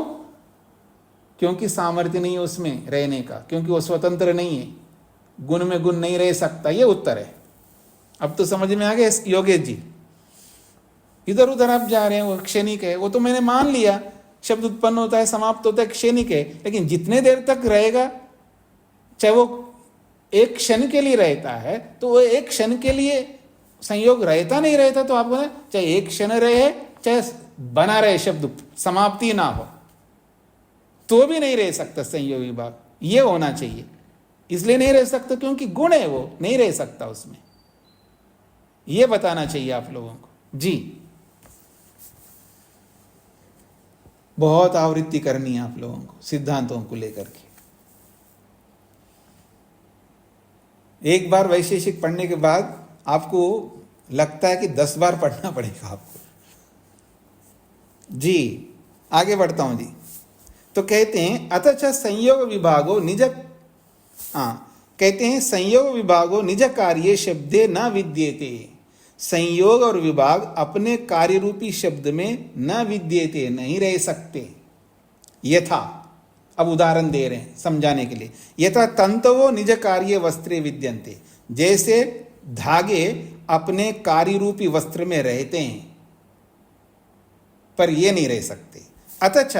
क्योंकि सामर्थ्य नहीं है उसमें रहने का, क्योंकि वो स्वतंत्र नहीं है, गुण में गुण नहीं रह सकता। ये उत्तर है। अब तो समझ में आ गया योगेश जी? इधर उधर आप जा रहे हैं, वो क्षणिक है, वो तो मैंने मान लिया, शब्द उत्पन्न होता है समाप्त होता है, क्षणिक है। लेकिन जितने देर तक रहेगा, चाहे वो एक क्षण के लिए रहता है, तो वो एक क्षण के लिए संयोग रहता नहीं रहता, तो आपको ना चाहे एक क्षण रहे चाहे बना रहे शब्द, समाप्ति ना हो, तो भी नहीं रह सकता संयोग विभाग। ये होना चाहिए। इसलिए नहीं रह सकता क्योंकि गुण है, वो नहीं रह सकता उसमें। ये बताना चाहिए आप लोगों को जी। बहुत आवृत्ति करनी है आप लोगों को सिद्धांतों को लेकर के। एक बार वैशेषिक पढ़ने के बाद आपको लगता है कि 10 बार पढ़ना पड़ेगा आपको। जी आगे बढ़ता हूं जी। तो कहते हैं अतच संयोग विभागो निज, कहते हैं संयोग विभागो निज कार्य शब्दे न विद्येते। संयोग और विभाग अपने कार्य रूपी शब्द में न विद्येते, नहीं रह सकते। यथा, अब उदाहरण दे रहे हैं समझाने के लिए। यथा तंतवो निज कार्य वस्त्रे विद्यन्ते, जैसे धागे अपने कार्य रूपी वस्त्र में रहते हैं पर ये नहीं रह सकते। अतच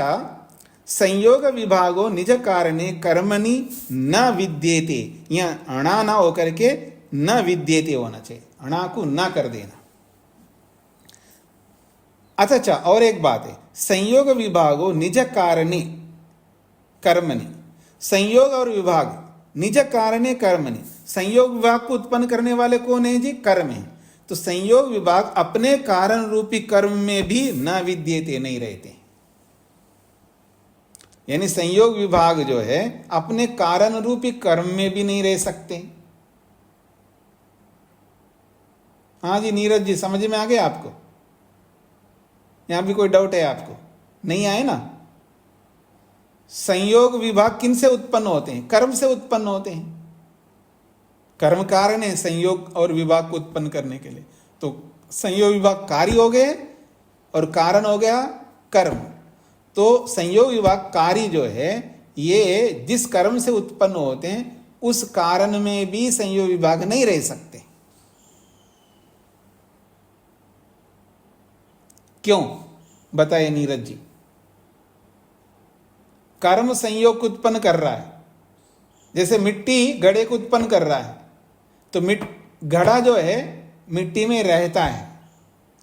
संयोग विभागो निज कारणे कर्मणि न विद्येते, यहाँ अणा ना होकर के न विद्येते होना चाहिए, अणा को न कर देना। अतच और एक बात है, संयोग विभागो निज कारणे कर्मणि, संयोग और विभाग निज कारणे कर्मणि, संयोग विभाग को उत्पन्न करने वाले कौन है जी? कर्म है। तो संयोग विभाग अपने कारण रूपी कर्म में भी न विद्येते, नहीं रहते। यानी संयोग विभाग जो है अपने कारण रूपी कर्म में भी नहीं रह सकते। हाँ जी नीरज जी, समझ में आ गया आपको? यहां भी कोई डाउट है आपको? नहीं आए ना? संयोग विभाग किन से उत्पन्न होते हैं? कर्म से उत्पन्न होते हैं। कर्म कारण है संयोग और विभाग को उत्पन्न करने के लिए। तो संयोग विभाग कार्य हो गए और कारण हो गया कर्म। तो संयोग विभाग कार्य जो है ये जिस कर्म से उत्पन्न होते हैं उस कारण में भी संयोग विभाग नहीं रह सकते। क्यों बताइए नीरज जी? कर्म संयोग को उत्पन्न कर रहा है। जैसे मिट्टी घड़े को उत्पन्न कर रहा है, तो घड़ा जो है मिट्टी में रहता है,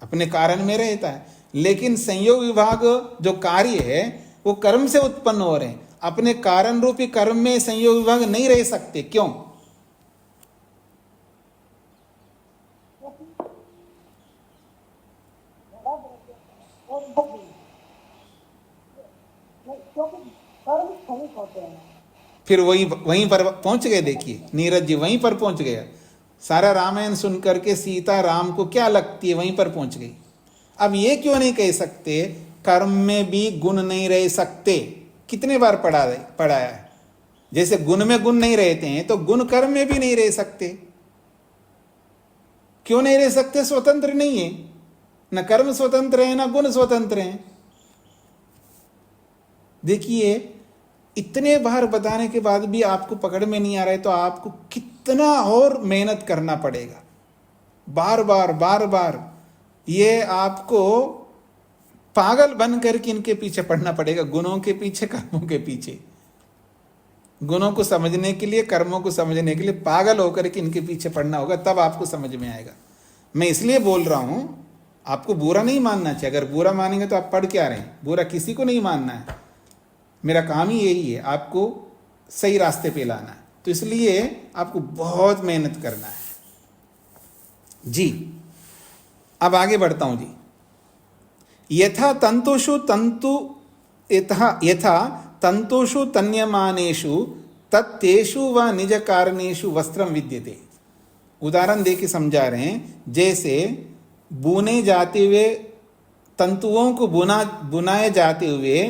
अपने कारण में रहता है। लेकिन संयोग विभाग जो कार्य है वो कर्म से उत्पन्न हो रहे हैं, अपने कारण रूपी कर्म में संयोग विभाग नहीं रह सकते। क्यों? फिर वहीं पर पहुंच गए। देखिए नीरज जी वहीं पर पहुंच गया। सारा रामायण सुन करके सीता राम को क्या लगती है, वहीं पर पहुंच गई। अब ये क्यों नहीं कह सकते कर्म में भी गुण नहीं रह सकते? कितने बार पढ़ाया है। जैसे गुण में गुण नहीं रहते हैं तो गुण कर्म में भी नहीं रह सकते। क्यों नहीं रह सकते? स्वतंत्र नहीं है, न कर्म स्वतंत्र है न गुण स्वतंत्र है। देखिए इतने बार बताने के बाद भी आपको पकड़ में नहीं आ रहा है तो आपको कितना और मेहनत करना पड़ेगा। बार बार ये आपको पागल बन करके इनके पीछे पढ़ना पड़ेगा, गुणों के पीछे कर्मों के पीछे। गुणों को समझने के लिए, कर्मों को समझने के लिए पागल होकर के इनके पीछे पढ़ना होगा, तब आपको समझ में आएगा। मैं इसलिए बोल रहा हूं, आपको बुरा नहीं मानना चाहिए। अगर बुरा मानेंगे तो आप पढ़ क्या रहे हैं? बुरा किसी को नहीं मानना है। मेरा काम ही यही है, आपको सही रास्ते पे लाना है। तो इसलिए आपको बहुत मेहनत करना है जी। अब आगे बढ़ता हूं जी। यथा तंतुषु तन्यमानेषु तत्तेषु व निज कारणेषु वस्त्रम विद्यते। उदाहरण दे के समझा रहे हैं। जैसे बुने जाते हुए, तंतुओं को बुनाए जाते हुए,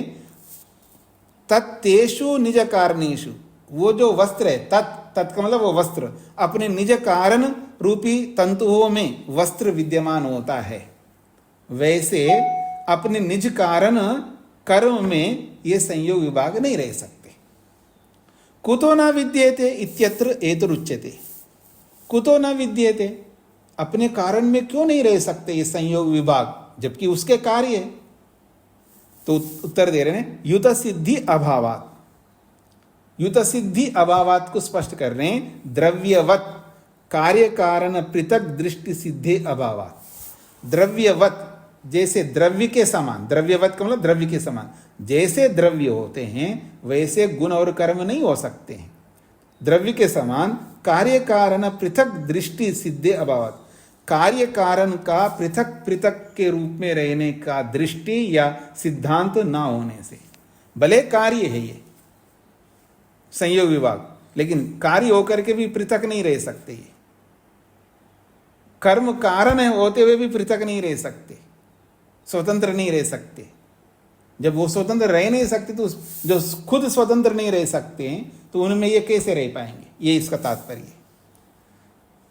तत्तेषु निज कारणेषु, वो जो वस्त्र है, तत् का मतलब वो वस्त्र, अपने निज कारण रूपी तंतुओं में वस्त्र विद्यमान होता है, वैसे अपने निज कारण कर्म में ये संयोग विभाग नहीं रह सकते। कुतो न विद्येते इत्यत्र एतरुच्यते। कुतो न विद्येते, अपने कारण में क्यों नहीं रह सकते ये संयोग विभाग, जबकि उसके कार्य है। तो उत्तर दे रहे हैं युत सिद्धि अभावात। युत सिद्धि अभावात को स्पष्ट कर रहे हैं। द्रव्यवत कार्य कारण पृथक दृष्टि सिद्धे अभावात। द्रव्यवत, जैसे द्रव्य के समान, द्रव्यवत का मतलब द्रव्य के समान, जैसे द्रव्य होते हैं वैसे गुण और कर्म नहीं हो सकते हैं। द्रव्य के समान कार्य कारण पृथक दृष्टि सिद्धे अभावात, कार्य कारण का पृथक पृथक के रूप में रहने का दृष्टि या सिद्धांत ना होने से। भले कार्य है ये संयोग विभाग, लेकिन कार्य होकर के भी पृथक नहीं रह सकते। ये कर्म कारण है होते हुए भी पृथक नहीं रह सकते, स्वतंत्र नहीं रह सकते। जब वो स्वतंत्र रह नहीं सकते तो जो खुद स्वतंत्र नहीं रह सकते हैं तो उनमें ये कैसे रह पाएंगे, ये इसका तात्पर्य।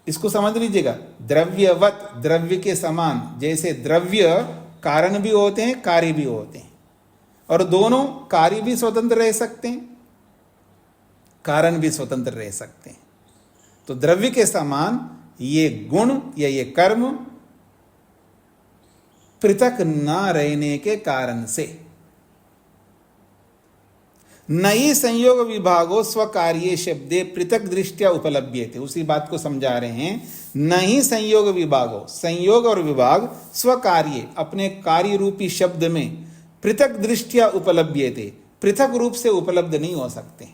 इसको समझ लीजिएगा, द्रव्यवत, द्रव्य के समान, जैसे द्रव्य कारण भी होते हैं कार्य भी होते हैं, और दोनों कार्य भी स्वतंत्र रह सकते हैं, कारण भी स्वतंत्र रह सकते हैं। तो द्रव्य के समान ये गुण या ये कर्म पृथक न रहने के कारण से नई संयोग विभागो स्वकार्ये शब्दे पृथक दृष्टिया उपलभ्यते। उसी बात को समझा रहे हैं। नहीं संयोग विभागो, संयोग और विभाग स्वकार्ये, अपने कार्य रूपी शब्द में पृथक दृष्टिया उपलभ्यते, पृथक रूप से उपलब्ध नहीं हो सकते।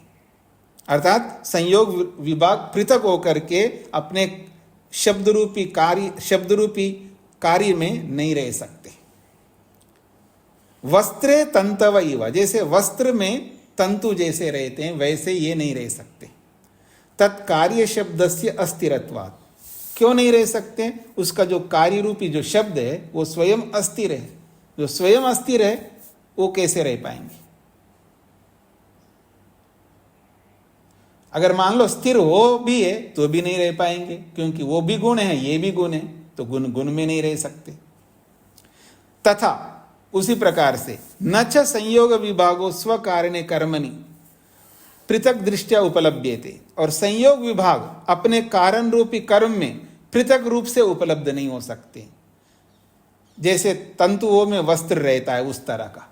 अर्थात संयोग विभाग पृथक होकर के अपने शब्द रूपी कार्य में नहीं रह सकते। वस्त्रे तंतव इव, जैसे वस्त्र में तंतु जैसे रहते हैं वैसे ये नहीं रह सकते। तत्कार्य शब्दस्य अस्थिरत्वात्, क्यों नहीं रह सकते? उसका जो कार्य रूपी जो शब्द है वो स्वयं अस्थिर है। जो स्वयं अस्थिर है वो कैसे रह पाएंगे? अगर मान लो स्थिर हो भी है तो भी नहीं रह पाएंगे, क्योंकि वो भी गुण है ये भी गुण है, तो गुण गुण में नहीं रह सकते। तथा उसी प्रकार से न च संयोग विभागो स्वकारणे कर्मणि पृथक दृष्टिया उपलभ्यते, और संयोग विभाग अपने कारण रूपी कर्म में पृथक रूप से उपलब्ध नहीं हो सकते। जैसे तंतुओं में वस्त्र रहता है उस तरह का।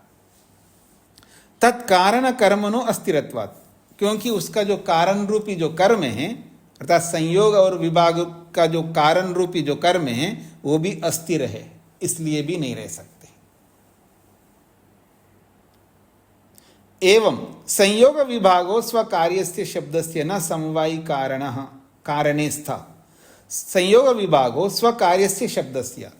तत्कारण कर्मणो अस्थिरत्वात्, क्योंकि उसका जो कारण रूपी जो कर्म है, अर्थात संयोग और विभाग का जो कारण रूपी जो कर्म है वो भी अस्थिर है, इसलिए भी नहीं रह सकते। एवं संयोग विभागो स्वकार्यस्य शब्दस्य न समवायी कारणे स्था। संयोग विभागो स्वकार्यस्य शब्दस्य,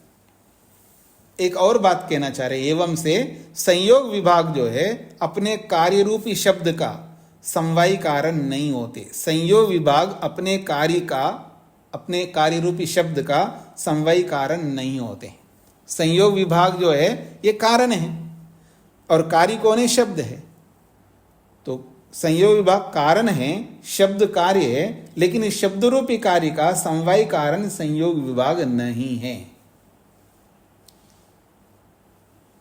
एक और बात कहना चाह रहे, एवं से संयोग विभाग जो है अपने कार्य रूपी शब्द का समवायी कारण नहीं होते। संयोग विभाग अपने कार्य रूपी शब्द का समवायी कारण नहीं होते। संयोग विभाग जो है ये कारण है और कार्य कौन है? शब्द है। तो संयोग विभाग कारण है, शब्द कार्य है, लेकिन इस शब्द रूपी कार्य का समवायी कारण संयोग विभाग नहीं है।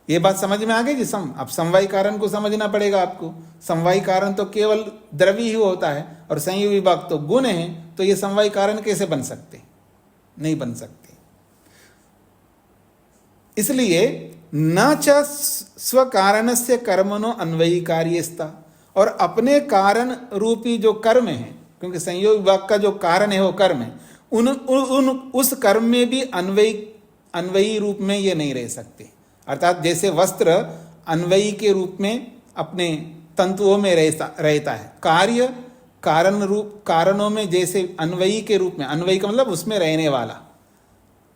ये बात समझ में आ गई जी? अब समवायी कारण को समझना पड़ेगा आपको। समवायी कारण तो केवल द्रव्य ही होता है और संयोग विभाग तो गुण है, तो ये समवायी कारण कैसे बन सकते? नहीं बन सकते। इसलिए न च स्वकारणस्य कर्मणो अन्वयी कार्यस्ता, और अपने कारण रूपी जो कर्म है, क्योंकि संयोग विभाग का जो कारण है वो कर्म है, उस कर्म में भी अन्वयी रूप में ये नहीं रह सकते। अर्थात जैसे वस्त्र अन्वयी के रूप में अपने तंतुओं में रहता है, कार्य कारणों में जैसे अन्वयी के रूप में, अन्वयी का मतलब उसमें रहने वाला,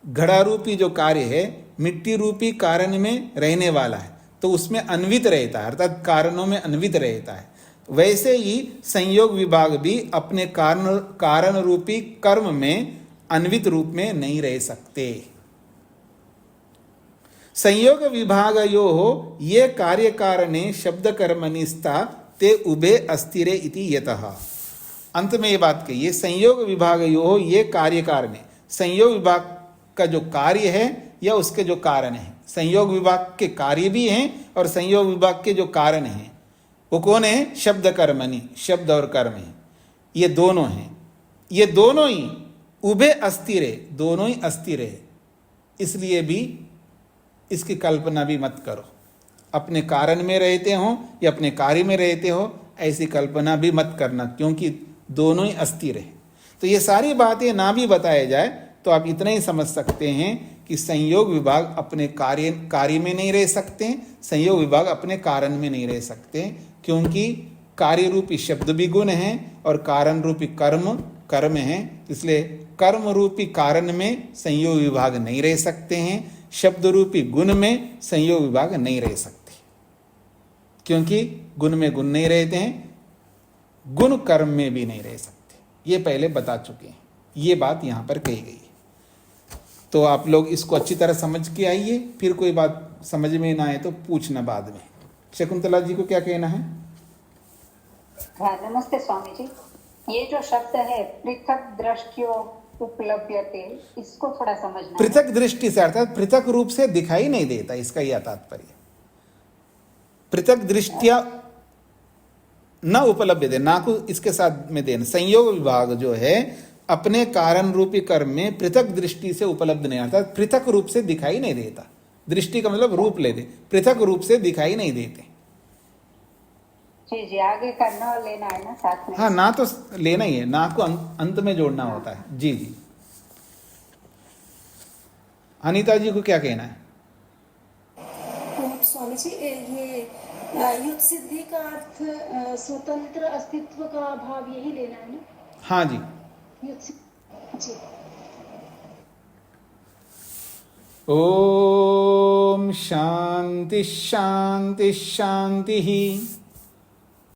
घड़ा रूपी जो कार्य है मिट्टी रूपी कारण में रहने वाला है, तो उसमें अन्वित रहता है, अर्थात कारणों में अन्वित रहता है। वैसे ही संयोग विभाग भी अपने कारण रूपी कर्म में अन्वित रूप में नहीं रह सकते। संयोग विभागयो ये कार्य कारणे शब्द कर्मणि स्था ते उभे अस्थिरे इति यतः। अंत में ये बात कहिए, संयोग विभागयो ये कार्य कारणे, संयोग विभाग का जो कार्य है या उसके जो कारण है। संयोग विभाग के कार्य भी हैं और संयोग विभाग के जो कारण हैं वो कौन है? शब्द कर्मणि, शब्द और कर्म है, ये दोनों हैं। ये दोनों ही उभे अस्थिर है, दोनों ही अस्थिर है। इसलिए भी इसकी कल्पना भी मत करो, अपने कारण में रहते हो या अपने कार्य में रहते हो, ऐसी कल्पना भी मत करना, क्योंकि दोनों ही अस्थिर है। तो ये सारी बातें ना भी बताया जाए तो आप इतना ही समझ सकते हैं कि संयोग विभाग अपने कार्य में नहीं रह सकते, संयोग विभाग अपने कारण में नहीं रह सकते, क्योंकि कार्य रूपी शब्द भी गुण हैं और कारण रूपी कर्म है। इसलिए कर्म रूपी कारण में संयोग विभाग नहीं रह सकते हैं, शब्द रूपी गुण में संयोग विभाग नहीं रह सकते, क्योंकि गुण में गुण नहीं रहते हैं, गुण कर्म में भी नहीं रह सकते, ये पहले बता चुके हैं। ये बात यहाँ पर कही गई है। तो आप लोग इसको अच्छी तरह समझ के आइए, फिर कोई बात समझ में ना आए तो पूछना बाद में। शकुंतला जी को क्या कहना है?
हाँ, नमस्ते स्वामी जी। ये जो शब्द है पृथक दृष्टियों उपलभ्यते, इसको थोड़ा समझना है।
पृथक दृष्टि से अर्थात पृथक रूप से दिखाई नहीं देता, इसका यह तात्पर्य। पृथक दृष्टिया न उपलब्ध, ना को इसके साथ में देना। संयोग विभाग जो है अपने कारण रूपी कर्म में पृथक दृष्टि से उपलब्ध नहीं, अर्थात पृथक रूप से दिखाई नहीं देता। दृष्टि का मतलब रूप लेते, पृथक रूप से दिखाई नहीं देते।
जी जी, आगे का न लेना है ना साथ में।
हाँ, ना तो लेना ही है, ना को अंत में जोड़ना होता है। जी जी। अनीता जी को क्या कहना है?
स्वामी जी, ये युद्ध सिद्धि का अर्थ स्वतंत्र अस्तित्व का भाव यही लेना है ना?
हाँ जी।
जी।
ओम शांति शांति शांति ही।